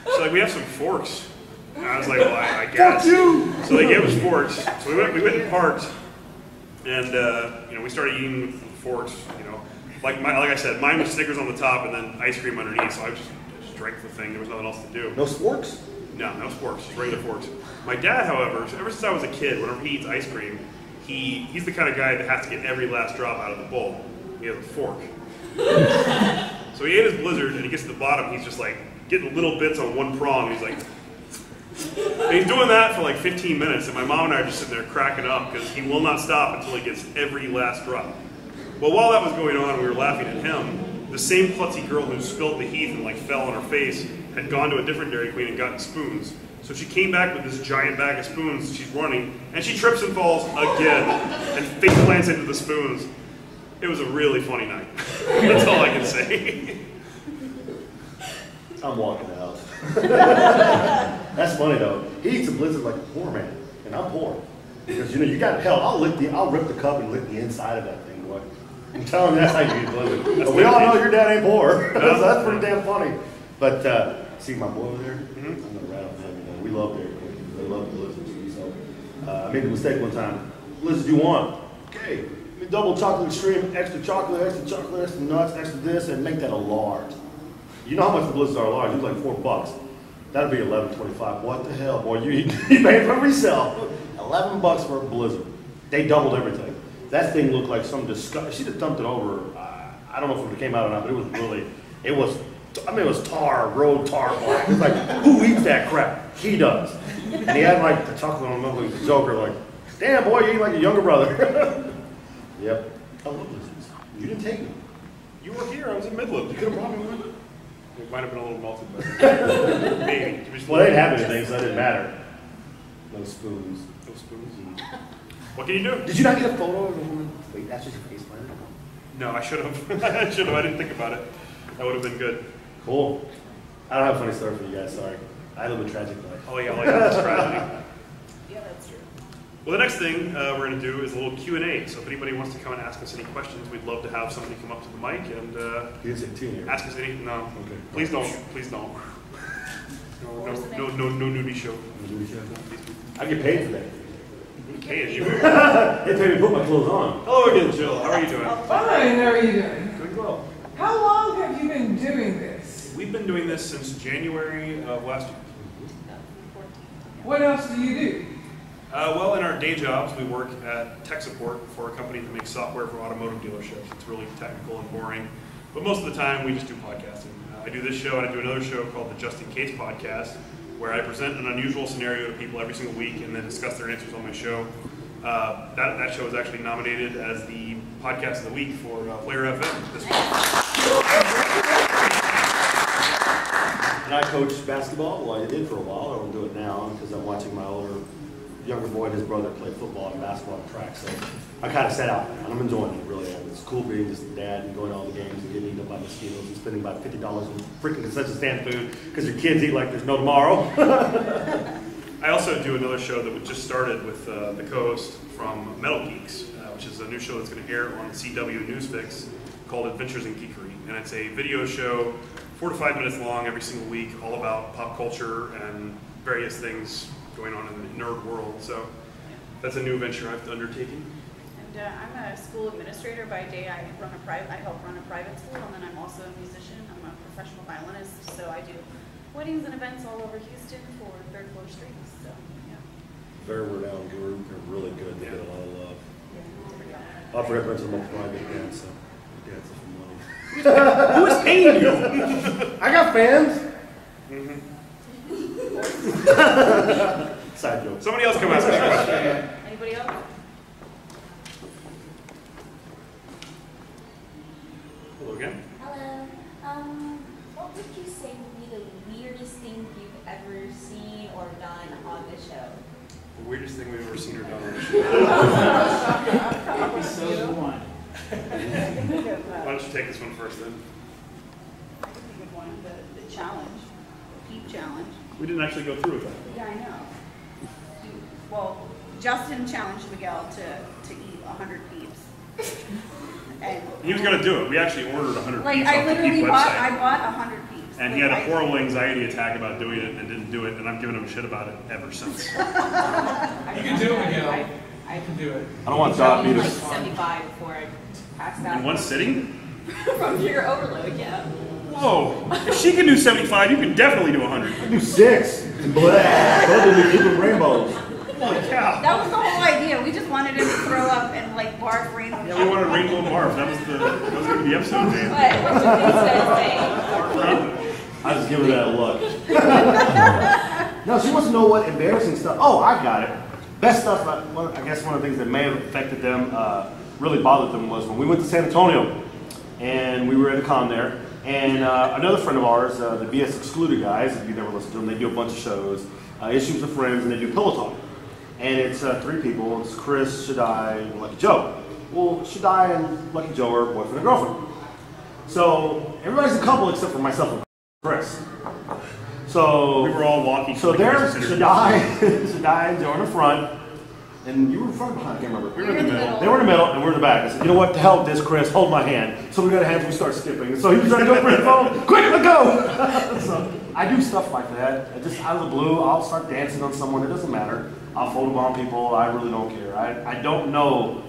She's like, "We have some forks." And I was like, "Well, I guess." So they gave us forks. So we went and parked, and we started eating with the forks. Like I said, mine was Snickers on the top and then ice cream underneath. So I just drank the thing. There was nothing else to do. No sporks? No sporks. Just regular forks. My dad, however, ever since I was a kid, whenever he eats ice cream, he's the kind of guy that has to get every last drop out of the bowl. He has a fork. So he ate his blizzard, and he gets to the bottom. He's just getting little bits on one prong. And he's like, and he's doing that for 15 minutes, and my mom and I are just sitting there cracking up because he will not stop until he gets every last drop. Well, while that was going on, we were laughing at him. The same klutzy girl who spilled the Heath and fell on her face had gone to a different Dairy Queen and gotten spoons. So she came back with this giant bag of spoons. She's running, and she trips and falls again, and face plants into the spoons. It was a really funny night. That's all I can say. I'm walking out. That's funny though. He eats a blizzard like a poor man, and I'm poor because you got hell. I'll rip the cup and lick the inside of that thing. Boy. I'm telling you, that's how you eat blizzard. But we all know your dad ain't poor, so that's pretty damn funny. But see my boy over there? I'm gonna rat on him. We love Dairy Queen. They love the blizzards. So I made a mistake one time. Blizzard you want? Okay. Double chocolate extreme, extra chocolate, extra nuts, extra this, and make that a large. You know how much the blizzards are large? It's like $4. That'd be $11.25. What the hell, boy? You paid for resale. $11 for a blizzard. They doubled everything. That thing looked like some disgust. She'd have dumped it over. I don't know if it came out or not, but it was road tar black. It's like, who eats that crap? He does. And he had the chocolate on him, like the Joker, damn boy, you eat like a younger brother. Yep. I love blizzards. You didn't take me. You were here. I was in Midland. You could have brought me one. It might have been a little melted, but maybe. Well, they didn't have anything, so that didn't matter. No spoons. No spoons. What can you do? Did you not get a photo of the woman? Wait, that's just your face planted? No, I should have. I should have. I didn't think about it. That would have been good. Cool. I don't have a funny story for you guys, sorry. I live a tragic life. Oh yeah, like that's tragedy. Yeah, that's true. Well, the next thing we're going to do is a little Q&A. So if anybody wants to come and ask us any questions, we'd love to have somebody come up to the mic and You didn't say two here. ask us any. No, Okay. please don't. Please don't. No nudie show. I get paid for that. Hey, as you. They pay me to put my clothes on. Hello again, Jill. How are you doing? Fine, how are you doing? Doing well. How long have you been doing this? We've been doing this since January of last year. What else do you do? Well, in our day jobs, we work at tech support for a company that makes software for automotive dealerships. It's really technical and boring, but most of the time we just do podcasting. I do this show and I do another show called the Just In Case podcast, where I present an unusual scenario to people every single week and then discuss their answers on my show. That show is actually nominated as the podcast of the week for Player FM this week. And I coach basketball. Well, I did for a while. I don't do it now because I'm watching my younger boy and his brother play football and basketball and track. So I kind of sat out and I'm enjoying it, really. It's cool being just a dad and going to all the games and getting eaten up by mosquitoes and spending about $50 on freaking concession stand food because your kids eat like there's no tomorrow. I also do another show that we just started with the co-host from Metal Geeks, which is a new show that's going to air on CW Newsfix called Adventures in Geekery. And it's a video show, 4 to 5 minutes long every single week, all about pop culture and various things going on in the nerd world. So that's a new venture I've undertaken. And I'm a school administrator by day. I help run a private school, and then I'm also a musician. I'm a professional violinist, so I do weddings and events all over Houston for third floor streets. So yeah. Very renowned group. They're really good. They get a lot of love. Yeah. I forgot to mention I'm a private dance, so dance for money. Who is paying you? I got fans. Mm-hmm. Side joke. Somebody else come ask us a question. Anybody else? Hello. What would you say would be the weirdest thing you've ever seen or done on the show? The weirdest thing we've ever seen or done on the show. Episode 1. Why don't you take this one first then? I can think of one, the challenge, the peep challenge. We didn't actually go through with that. Yeah, I know. Well, Justin challenged Miguel to eat 100 peeps. And He was going to do it. We actually ordered 100 like peeps I off the literally Peep bought website. 100 peeps. And he had a horrible anxiety attack about doing it and didn't do it, and I've given him shit about it ever since. You can do it, Miguel. I can do it. I don't want Dot like meters. 75 before I passed out. In one sitting? From your overload, yeah. Whoa. If she can do 75, you can definitely do 100. I do 6. Blah. Those are the people rainbows. Holy cow. That was the whole idea. We just wanted him to throw up and like barf rainbow. Yeah, we wanted rainbow barf. That was going to be the episode name. What should these guys say? I just give her that look. No, she wants to know what embarrassing stuff. Oh, I got it. Best stuff, I guess one of the things that may have affected them, really bothered them, was when we went to San Antonio and we were at a con there. And another friend of ours, the BS Excluded guys, if you've never listened to them, they do a bunch of shows, Issues with Friends, and they do Pillow Talk. And it's 3 people. It's Chris, Shaddai, and Lucky Joe. Well, Shaddai and Lucky Joe are boyfriend and girlfriend. So everybody's a couple except for myself and Chris. So we were all walking. So there's Shaddai and Joe in the front. And you were in front or behind? I can't remember. We were in the middle. They were in the middle, and we were in the back. I said, you know what? To hell with this, Chris. Hold my hand. So we got hands, we start skipping. So he was trying to go for his phone. Quick, let go! So I do stuff like that. Just out of the blue, I'll start dancing on someone. It doesn't matter. I'll photobomb people. I really don't care. I don't know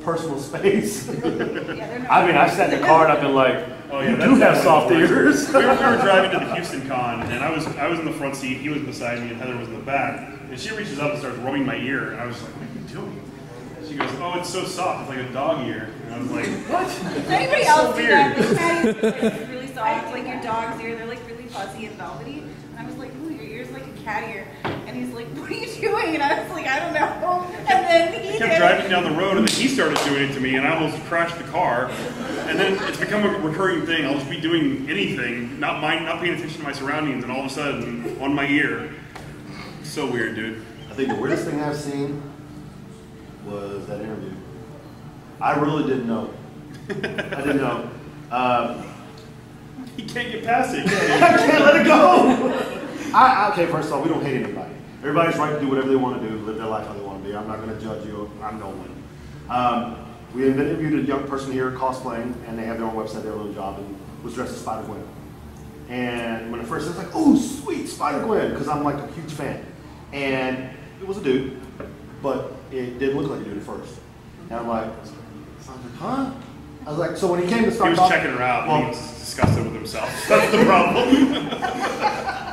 personal space. I mean, I've sat in the car and I've been like, oh yeah, you do have soft ears. We were driving to the Houston con, and I was in the front seat. He was beside me, and Heather was in the back. And she reaches up and starts rubbing my ear, and I was like, "What are you doing?" She goes, "Oh, it's so soft. It's like a dog ear." And I was like, "What?" Does anybody else do that? Like, cat ears are like really soft, like your dog's ear. They're like really fuzzy and velvety. And I was like, "Ooh, your ear's like a cat ear." And and he's like, what are you doing? And I was like, I don't know. And then he kept driving down the road, and then he started doing it to me, and I almost crashed the car. And then it's become a recurring thing. I'll just be doing anything, not paying attention to my surroundings, and all of a sudden, on my ear. So weird, dude. I think the weirdest thing I've seen was that interview. I really didn't know. I didn't know. You can't get past it. I can't let it go. Okay, first of all, we don't hate anybody. Everybody's right to do whatever they want to do, live their life how they want to be. I'm not going to judge you. I'm no one. We interviewed a young person here cosplaying, and they have their own website, their own job, and was dressed as Spider-Gwen. And when it first, I was like, oh, sweet, Spider-Gwen, because I'm like a huge fan. And it was a dude, but it didn't look like a dude at first. And I'm like, huh? I was like, so when he came to start He was checking her out, and he was disgusted with himself. That's the problem.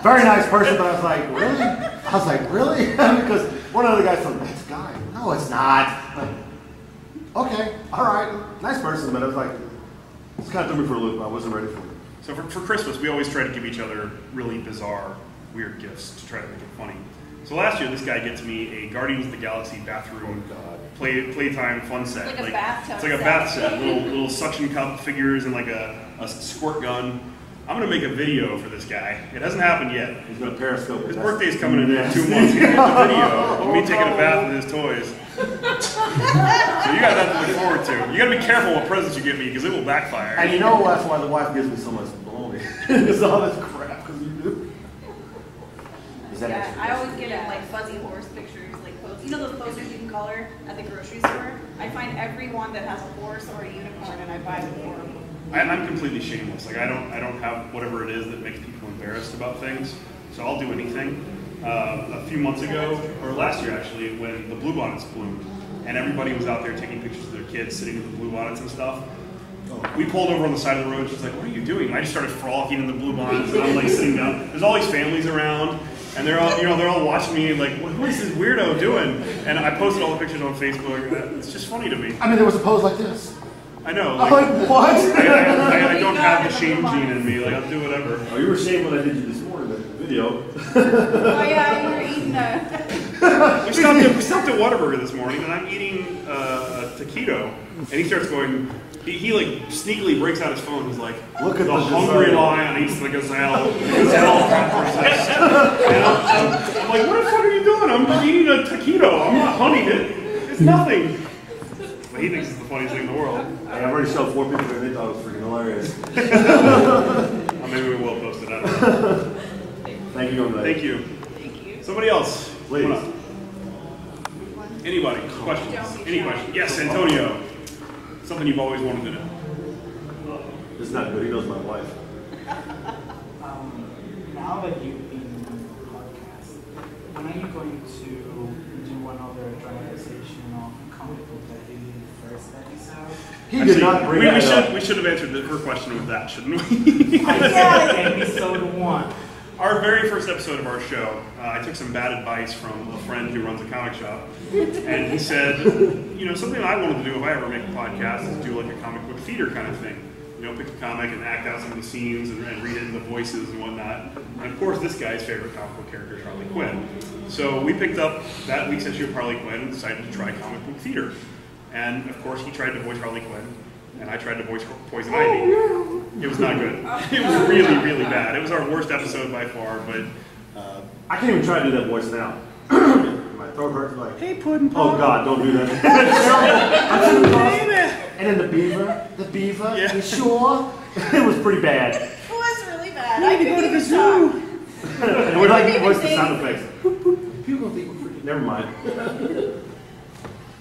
Very nice person, but I was like, really? I was like, really? Because one of the guys said, that's a guy. No, it's not. Like, okay, all right, nice person, but I was like, this kind of threw me for a loop. I wasn't ready for it. So for Christmas, we always try to give each other really bizarre, weird gifts to try to make it funny. So last year, this guy gets me a Guardians of the Galaxy bathroom playtime fun set. Like a bathtub It's like a set. bath set, little suction cup figures and like a squirt gun. I'm gonna make a video for this guy. It hasn't happened yet. He's gonna periscope. His birthday's coming in 2 months. He's gonna make a video of me taking a bath with his toys. So you got that to look forward to. You gotta be careful what presents you give me because it will backfire. And you know that's why the wife gives me so much baloney. It's all this crap because you do. Is that Yeah, actually I always get him like fuzzy horse pictures, like posters. You know those posters you can color at the grocery store? I find every one that has a horse or a unicorn and I buy them for him. I'm completely shameless. Like I don't have whatever it is that makes people embarrassed about things. So I'll do anything. A few months ago, or last year actually, when the bluebonnets bloomed, and everybody was out there taking pictures of their kids sitting in the bluebonnets and stuff. We pulled over on the side of the road. She's like, "What are you doing?" And I just started frolicking in the bluebonnets, and I'm like sitting down. There's all these families around, and they're all, they're all watching me like, "What is this weirdo doing?" And I posted all the pictures on Facebook. It's just funny to me. I mean, there was a pose like this. I know. I'm like, what? I don't have the shame gene in me. Like I'll do whatever. Oh, you were ashamed when I did you this morning, the video. Oh yeah, you were eating We stopped at Whataburger this morning, and I'm eating a taquito, and he starts going. He like sneakily breaks out his phone. He's like, "Look at the the hungry design. lion eats the gazelle. The gazelle process." And I'm like, "What the fuck are you doing? I'm eating a taquito. I'm not hunting it. It's nothing." But he thinks it's the funniest thing in the world. Hey, I've already showed 4 people and they thought it was freaking hilarious. Or maybe we will post it. I don't know. Thank you, young lady. Thank you. Thank you. Somebody else, Please. come on. Anybody? Questions? Any questions? Yes, Antonio. Something you've always wanted to know. It's not good. He knows my wife. Now that you've been doing the podcast, when are you going to do another dramatization of comic book that you did in the first episode? He did not bring that up. We should have answered her question with that, shouldn't we? I said episode 1. Our very first episode of our show, I took some bad advice from a friend who runs a comic shop, and he said, something I wanted to do if I ever make a podcast is do like a comic book theater kind of thing. Pick a comic and act out some of the scenes and read it in the voices and whatnot. And of course, this guy's favorite comic book character is Harley Quinn. So we picked up that week's issue of Harley Quinn and decided to try comic book theater. And of course, he tried to voice Harley Quinn, and I tried to voice Poison Ivy. It was not good. It was really, really bad. It was our worst episode by far, but... I can't even try to do that voice now. My throat hurts like, Hey, Puddin' oh God, don't do that. That's terrible. And then the beaver, Yeah. you sure? It was pretty bad. It was really bad. We I need to go couldn't to the even talk. zoo. And we're like, Even what's the say- sound effects? People gonna think we're freaking. Never mind.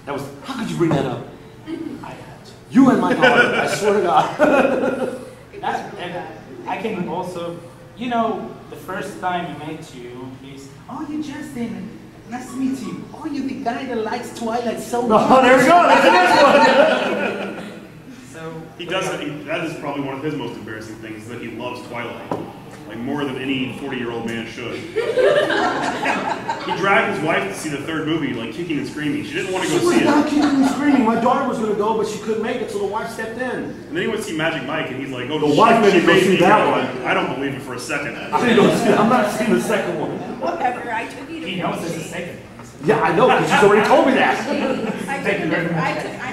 That was, how could you bring that up? I had to. You and my daughter, I swear to God. And I can also, the first time I met you is, oh, you're Justin. Nice to meet you. Oh, you're the guy that likes Twilight so much. Oh, there we go. That's the next one. So He does. That is probably one of his most embarrassing things, is that he loves Twilight. like more than any 40-year-old man should. He dragged his wife to see the third movie, like kicking and screaming. She didn't want to go see it. Not kicking and screaming. My daughter was going to go, but she couldn't make it, so the wife stepped in. And then he went to see Magic Mike, and he's like, "Oh, the wife made me go see that one." I don't believe it for a second. I didn't go see it. I'm not seeing the second one. Whatever, I took you to He knows there's a second. Yeah, I know, because she's already told me that. I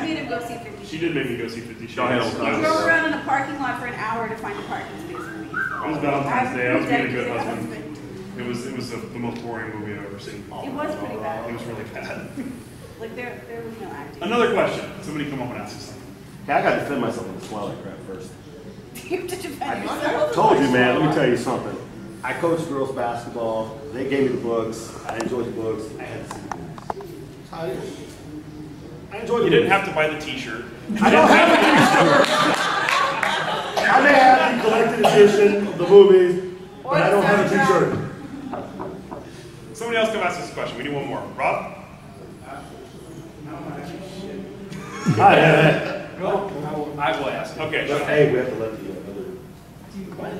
made him go see 50 Shades. She did make me go see 50 Shades. Go ahead. We drove around in the parking lot for an hour to find a parking space for me. It was Valentine's Day. I was being a good husband. It was the most boring movie I've ever seen. It was pretty bad. It was really bad. Like there was no acting. Another question. Somebody come up and ask us something. Okay, I got to defend myself on the Twilight crap first. You have to defend I yourself. told you, man. Let me tell you something. I coached girls basketball. They gave me the books. I enjoyed the books. I had to see the movies. I enjoyed the You didn't movies. have to buy the T-shirt. I don't have a T-shirt. I may have the collected edition of the movies, but I don't have a T-shirt. Somebody else come ask us a question. We need one more. Rob? Hi. I will ask. Okay. Hey, we have to let the other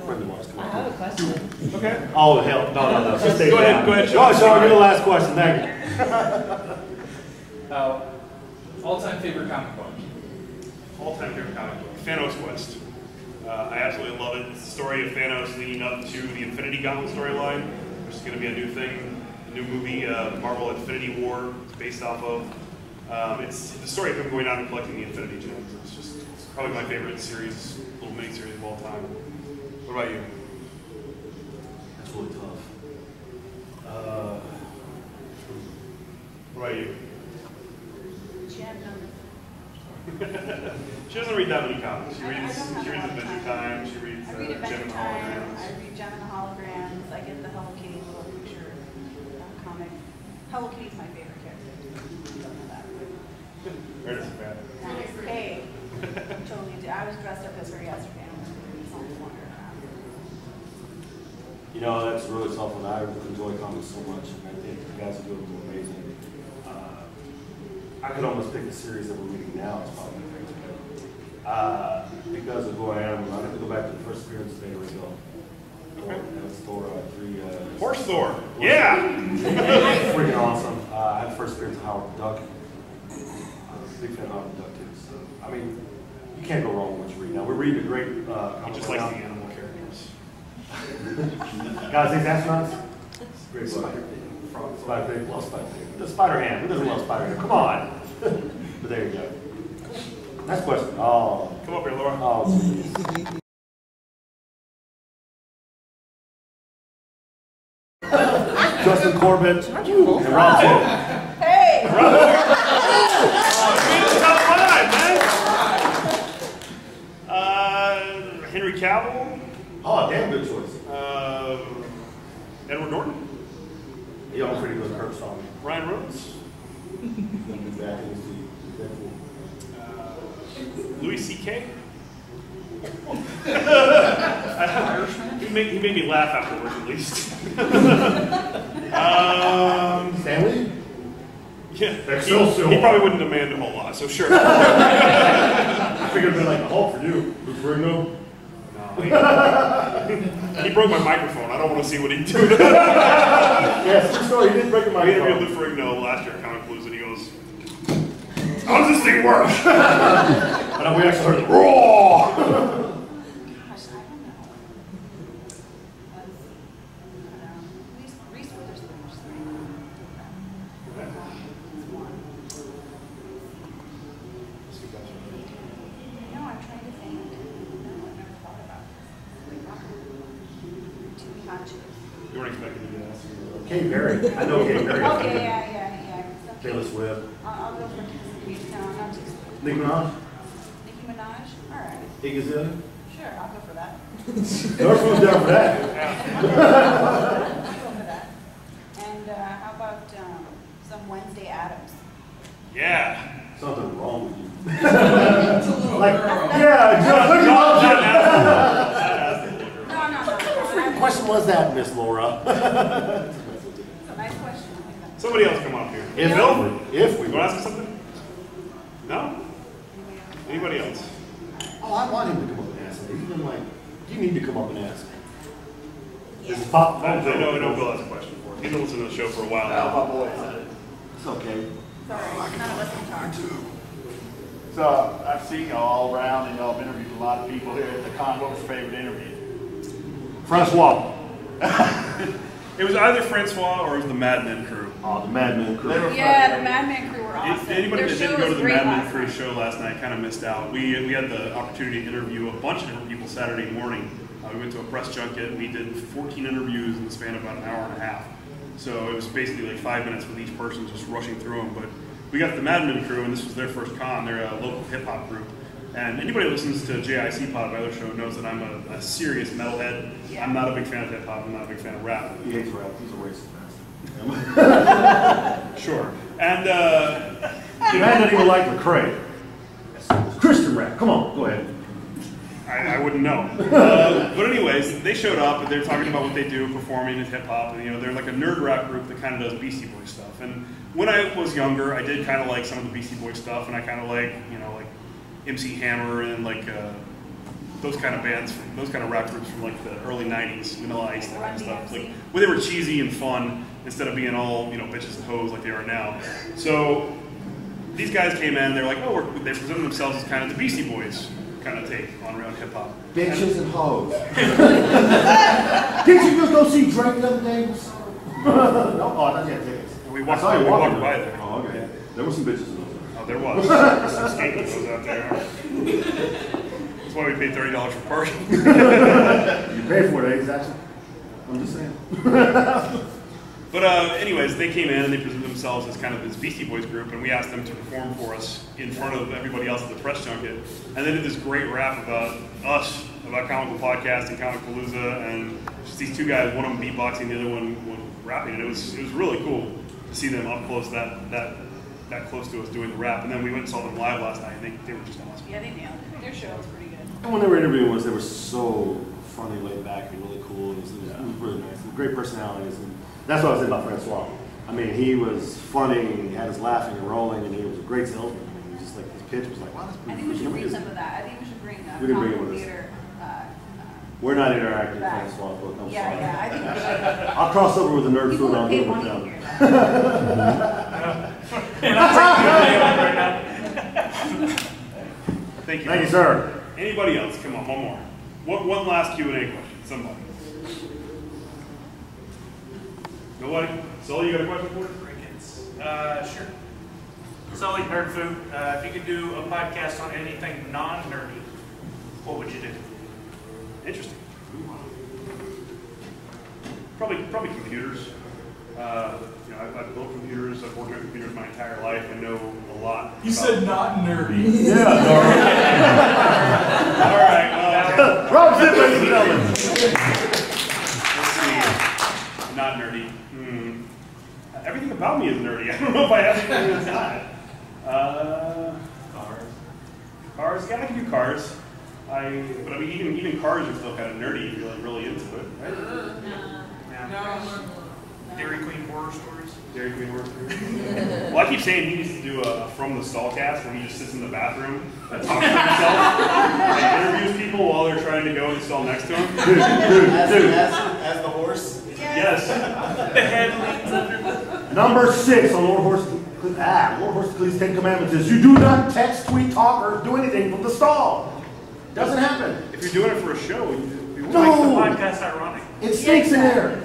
friend of ours come I have a question. Okay. Oh, hell. No. Just stay Go ahead, down. go ahead, Sean, Sean. you're the last question. Thank you. All-time favorite comic book? All-time favorite comic book. Thanos Quest. I absolutely love it. It's the story of Thanos leading up to the Infinity Gauntlet storyline, which is going to be a new thing, a new movie, Marvel Infinity War. It's based off of. It's the story of him going out and collecting the Infinity Gems. It's probably my favorite series, little mini-series of all time. What about you? That's really tough. What about you? Jen, She doesn't read that many comics. She I reads don't have a lot of Adventure Time. She reads I read Gem Adventure and Time, Holograms. I read Gem and Holograms, I get the Hello Kitty little picture comic. Hello Kitty's my favorite character. You don't know that. Meredith's a fan. Hey, totally do. I was dressed up as her yesterday. You know, that's really tough, and I enjoy comics so much, and I think the guys are doing them amazing. I could almost pick a series that we're reading now. It's probably my favorite. Because of who I am, I have to go back to the first appearance of Beta Ray Bill. That was Thor 3. Horse Thor. Yeah! Freaking awesome. I had the first appearance of Howard the Duck. I'm a big fan of Howard the Duck, too. So, I mean, you can't go wrong with what you read. Now, we're reading a great comic. He just likes the animal characters. Guys, these astronauts? Great Spider Pig. Spider Pig, love Spider Pig. The Spider Ham. Who doesn't love Spider Ham? Come on. But there you go. Next question. Oh. Come up here, Laura. Oh, please. Justin Corbett and Rob Taylor. Hey! Top five, man. Henry Cavill. Oh, damn good choice. Edward Norton. Yeah, I'm pretty good. Kurt Song. Ryan Reynolds. Louis C.K. He made me laugh afterwards, at least. Stanley? Yeah, he probably wouldn't demand a whole lot, so sure. I figured it'd be like a Hulk for you. Bruno. No, he broke my microphone. I don't want to see what he did. Yes, true story. He did break my We interviewed microphone. Lou Ferrigno last year at Comicpalooza, and he goes, "How does this thing work?" And we actually heard the roar. You weren't expecting to do that. Kate Berry. I know Kate Berry. Okay, yeah. Taylor Swift. I'll go for no, not too sweet. Nicki Minaj. Nicki Minaj? Alright. Iggy Azalea. Sure, I'll go for that. Northwood's down for that. I'll go for that. And how about some Wednesday Addams? Yeah. Something wrong with you. Like, yeah, just look at No. What question was that, Miss Laura? It's a nice question. Somebody else come up here. If we You want to ask us something? No? Anybody else? Oh, I want him to come up and ask me. He's been like, you need to come up and ask me. This is Pop. I know Bill has a question for us. He's been listening to the show for a while now. It's okay. Sorry, none of us can talk. So I've seen y'all all around, and y'all have interviewed a lot of people here at the con. What was your favorite interview? Francois. It was either Francois or it was the Mad Men crew. Oh, the Mad Men crew. Yeah, the Mad Men crew were awesome. Anybody Their that show didn't go to was the great Mad Men last crew night. show last night kind of missed out. We had the opportunity to interview a bunch of different people Saturday morning. We went to a press junket. We did 14 interviews in the span of about an hour and a half. So it was basically like 5 minutes with each person, just rushing through them. But we got the Mad Men crew, and this was their first con. They're a local hip hop group. And anybody who listens to JIC Pod, my other show, knows that I'm a serious metalhead. Yeah. I'm not a big fan of hip hop. I'm not a big fan of rap. He hates rap. He's a racist bastard. Sure. And The man didn't even like Lecrae. Christian rap. Come on, go ahead. I wouldn't know. But anyways, they showed up and they're talking about what they do, performing in hip hop, and they're like a nerd rap group that kind of does Beastie Boys stuff. And when I was younger, I did kind of like some of the Beastie Boys stuff, and I kind of like like MC Hammer and like those kind of bands, those kind of rap groups from like the early '90s, Vanilla Ice, that kind of stuff. Like where they were cheesy and fun instead of being all bitches and hoes like they are now. So these guys came in, they're like, they presented themselves as kind of the Beastie Boys kind of take on around hip hop. Bitches and hoes. Did you just go see Drake the other day? No, oh, I thought you had tickets. We I saw you walking by there. Oh, okay. There were some bitches in those. Oh, there was. Some skating shows out there. That's why we paid $30 for parking. You paid for it, exactly. I'm just saying. But anyways, they came in and they presented themselves as kind of this Beastie Boys group, and we asked them to perform for us in front of everybody else at the press junket. And they did this great rap about us, about Comical Podcast and Comicpalooza, and just these two guys, one of them beatboxing, the other one rapping. And it was really cool to see them up close, that close to us doing the rap. And then we went and saw them live last night, and they were just awesome. Yeah, they nailed it. Their show was pretty good. And when they were interviewing us, they were so funny, laid back, and really cool. It was really nice. Great personalities. And that's what I was saying about Francois. I mean, he was funny, and he had us laughing and rolling, and he was a great salesman. I mean, he was just like, his pitch was like, wow, that's I pretty think we should good. bring some of that. I think we should bring We didn't bring it with us. theater. We're not interactive, Back. Francois, but I'm Yeah, sorry. yeah, I think we should. I'll cross over with the nerd People food, and I'll would pay do it with money to them. hear that. And I'm taking your name right now. Thank you. Thank you, sir. Anybody else? Come on, one more. One last Q&A question. Somebody. Nobody? Sully, you got a question for us? Sure. Sully, Nerd Food. If you could do a podcast on anything non-nerdy, what would you do? Interesting. Probably computers. I've built computers. I've worked on computers my entire life. I know a lot. You said not nerdy. Yeah. All right. Well, Rob Zip, ladies and gentlemen. let's see. Not nerdy. Everything about me is nerdy. I don't know if I have anything that's not. Cars. Yeah, I can do cars. But I mean, even cars are still kind of nerdy if you're like really into it, right? No. Dairy Queen horror stories. Dairy Queen horror stories. Well, I keep saying he needs to do a From the Stall cast where he just sits in the bathroom and talks to himself and interviews people while they're trying to go in the stall next to him. As the horse? Yes. The head leans under. Number 6 on Lord Horse Cleese 10 Commandments is you do not text, tweet, talk, or do anything from the stall. Doesn't happen. If you're doing it for a show, you No. Makes the podcast ironic. It stinks in there.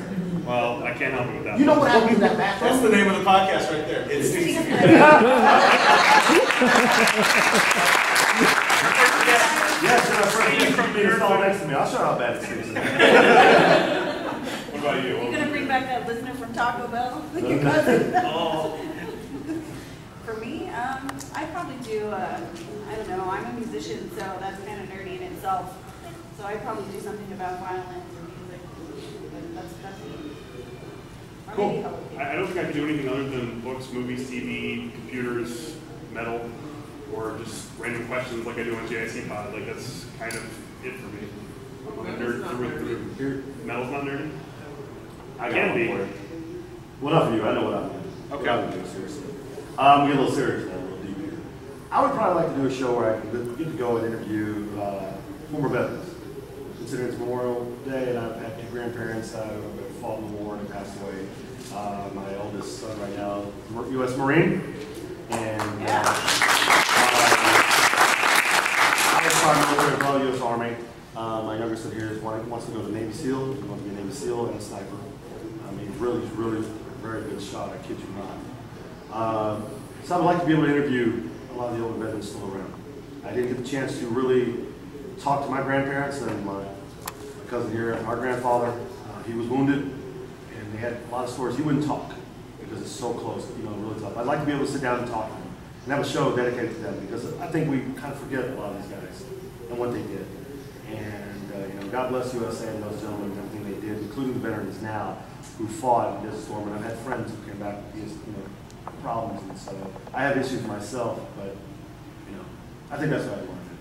Well, I can't help you with that. You know what happens in that bathroom? That's the name of the podcast right there. It stinks. Yes, and my friend from the stall next to me. I'll show you how bad it stinks in there. What about you? You're gonna bring back that listener from Taco Bell, your cousin. Oh. For me, I'd probably do. I don't know. I'm a musician, so that's kind of nerdy in itself. So I'd probably do something about violence or music. But that's me. Or maybe Cool. poetry. I don't think I could do anything other than books, movies, TV, computers, metal, or just random questions like I do on JIC Pod. Like that's kind of it for me. I'm a nerd through and through. Metal's not nerdy? I can be. Well, not for you. I know what I'm doing. Okay. I'm doing seriously. I'm getting a little serious now, a little deep here. I would probably like to do a show where I can get to go and interview former veterans. considering it's Memorial Day, and I've had two grandparents that have fought in the war and passed away. My oldest son right now, U.S. Marine, and I was military as well, U.S. Army. My younger son here wants to go to Navy SEAL. He wants to be a Navy SEAL and a sniper. I mean, he's really a very good shot. I kid you not. So I would like to be able to interview a lot of the older veterans still around. I didn't get the chance to really talk to my grandparents and my cousin here, our grandfather. He was wounded, and they had a lot of stories. He wouldn't talk because it's so close, really tough. I'd like to be able to sit down and talk to them and have a show dedicated to them, because I think we kind of forget a lot of these guys and what they did. And God bless USA and those gentlemen and everything they did, including the veterans now who fought in Desert Storm. And I've had friends who came back with problems, and so I have issues myself, but I think that's what I want to do.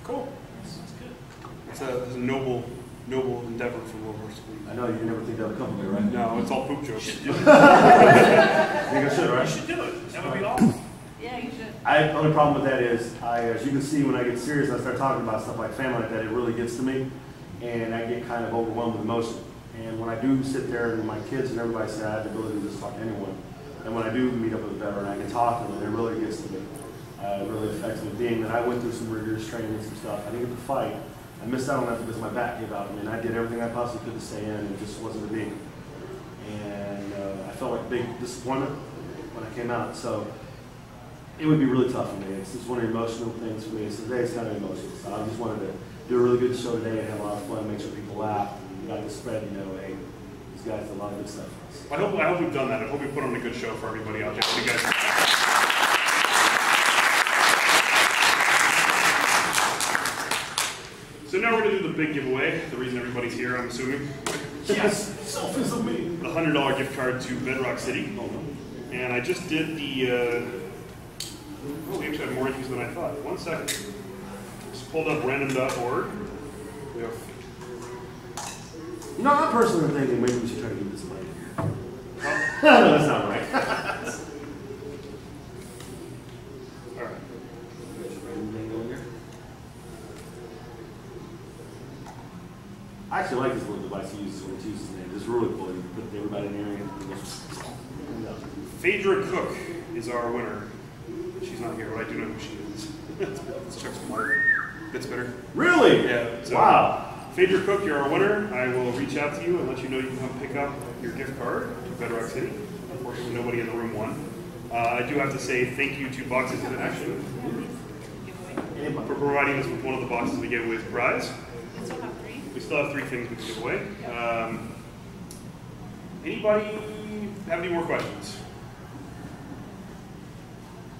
Cool. That's good. It's a noble endeavor from World War II. I know you never think that would come to me, right? No, it's all poop jokes. You think I should, right? You should do it. That would be awesome. Yeah, you should. The only problem with that is, as you can see, when I get serious and I start talking about stuff like family like that, it really gets to me, and I get kind of overwhelmed with emotion. And when I do sit there and my kids and everybody say I have the ability to just talk to anyone, and when I do meet up with a veteran, I can talk to them, and it really gets to me. It really affects me. Being that I went through some rigorous training and some stuff, I didn't get to fight. I missed out on that because my back gave out. I mean, I did everything I possibly could to stay in, and it just wasn't a being. And I felt like a big disappointment when I came out. So it would be really tough for me. It's just one of the emotional things for me. So today's kind of emotional. So I just wanted to do a really good show today and have a lot of fun, make sure people laugh, and got to spread, hey, these guys did a lot of good stuff for us. I hope we've done that. I hope we put on a good show for everybody out there. You guys. So now we're going to do the big giveaway, the reason everybody's here, I'm assuming. Yes, selfies of me. The $100 gift card to Bedrock City. And I just did the, we actually had more entries than I thought. 1 second. Just pulled up random.org. We have... I'm personally thinking maybe we should try to give this money. No, that's not right. All right. I actually like this little device he uses when it uses his name. It's really cool. You put everybody in there and Phaedra Cook is our winner. She's not here, but I do know who she is. Let's check some mark. Bits better. Really? Yeah. So, wow. Phaedra Cook, you're our winner. I will reach out to you and let you know you can come pick up your gift card to Bedrock City. Unfortunately, nobody in the room won. I do have to say thank you to Boxes International for providing us with one of the boxes we gave away as a prize. We still have 3 things we can give away. Anybody have any more questions?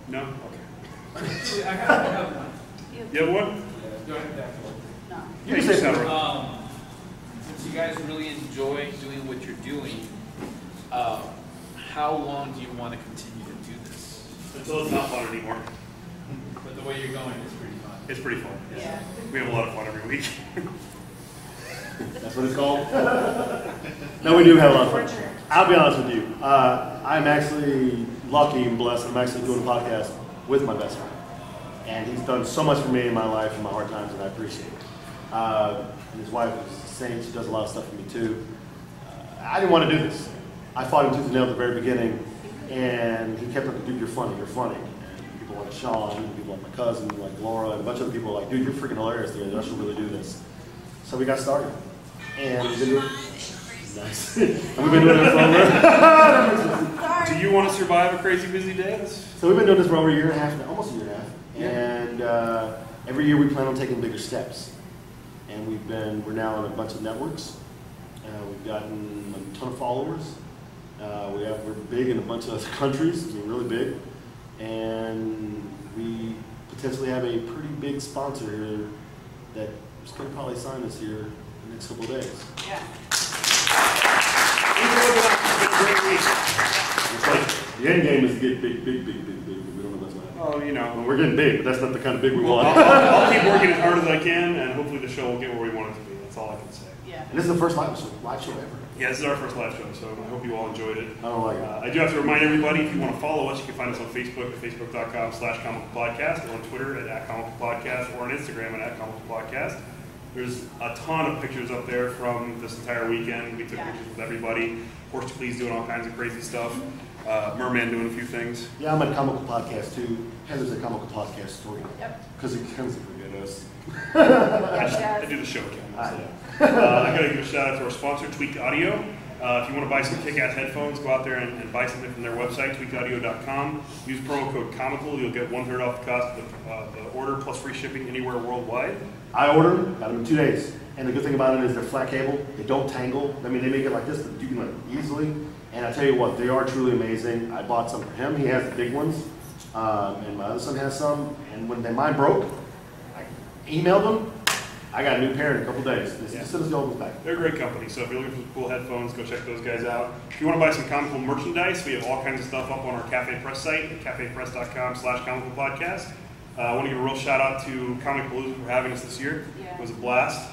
No? Okay. I have one. You have one? Go ahead. No. You can say so. Since you guys really enjoy doing what you're doing, how long do you want to continue to do this? Until it's not fun anymore. But the way you're going is pretty fun. It's pretty fun. Yeah. We have a lot of fun every week. That's what it's called? No, we do have a lot of fun. I'll be honest with you. I'm actually lucky and blessed. I'm actually doing a podcast with my best friend. And he's done so much for me in my life and my hard times, and I appreciate it. And his wife is the same. She does a lot of stuff for me, too. I didn't want to do this. I fought him tooth and nail at the very beginning, and he kept up, dude, you're funny, you're funny. And people like Sean, people like my cousin, like Laura, and a bunch of other people are like, dude, you're freaking hilarious, dude. I should really do this. So we got started. And we've been doing nice. And we've been doing it for over. Do you want to survive a crazy busy day? So we've been doing this for over a year and a half now, almost a year and a half. And every year we plan on taking bigger steps. And we're now on a bunch of networks. We've gotten a ton of followers. We're big in a bunch of other countries, really big. And we potentially have a pretty big sponsor here that is going to probably sign us here in the next couple of days. Yeah. The end game is to get big, big, big, big, big. We don't know what's going to happen. Oh, you know. Well, we're getting big, but that's not the kind of big we want. I'll keep working as hard as I can, and hopefully the show will get where we want it to be. That's all I can say. Yeah. And this is the first live show ever. Yeah, this is our first live show, so I hope you all enjoyed it. I don't like it. I do have to remind everybody, if you want to follow us, you can find us on Facebook at facebook.com/comicalpodcast, or on Twitter at @comicalpodcast, or on Instagram at @comicalpodcast. There's a ton of pictures up there from this entire weekend. We took pictures with everybody. Horse Please doing all kinds of crazy stuff. Merman doing a few things. Yeah, I'm at Comical Podcast too. Heather's a Comical Podcast too. Yep. Because it comes to forget us. I do the show again. So. I gotta give a shout out to our sponsor, Tweaked Audio. If you want to buy some kick-ass headphones, go out there and buy something from their website, tweakedaudio.com. Use promo code Comical. You'll get 1/3 off the cost of the order plus free shipping anywhere worldwide. I ordered them, got them in 2 days. And the good thing about it is they're flat cable. They don't tangle. I mean, they make it like this, but you can like easily. And I tell you what, they are truly amazing. I bought some for him. He has the big ones. And my other son has some. And when mine broke, I emailed them. I got a new pair in a couple days. As soon as the old one's back. They're a great company, so if you're looking for cool headphones, go check those guys out. If you want to buy some Comical merchandise, we have all kinds of stuff up on our Cafe Press site at cafepress.com/comicalpodcast. I want to give a real shout out to Comicpalooza for having us this year. Yeah. It was a blast.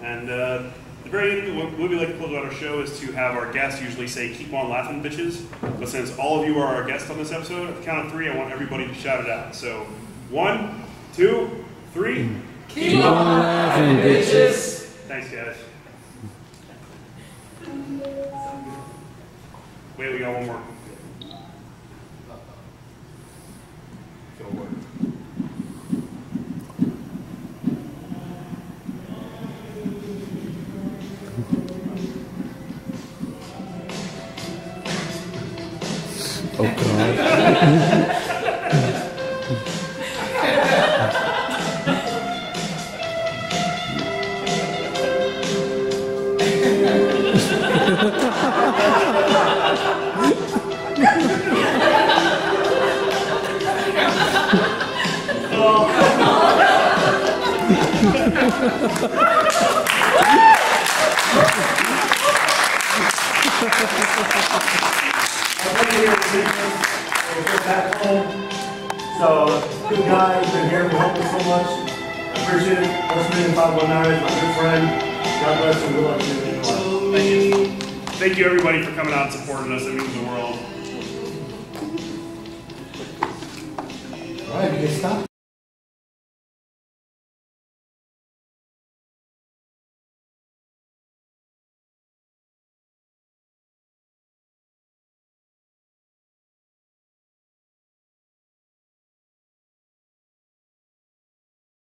And the very end, what we like to close out our show is to have our guests usually say, "Keep on laughing, bitches." But since all of you are our guests on this episode, at the count of 3, I want everybody to shout it out. So 1, 2, 3. Keep on laughing, bitches. Thanks, guys. Wait, we got one more. It'll work. Oh, God. Back home. So, good guy, been here, we helped us so much. I appreciate it. Horseman 519 is my good friend. God bless him. Good luck to you. Thank you. Thank you, everybody, for coming out and supporting us. It means the world. All right, you can stop.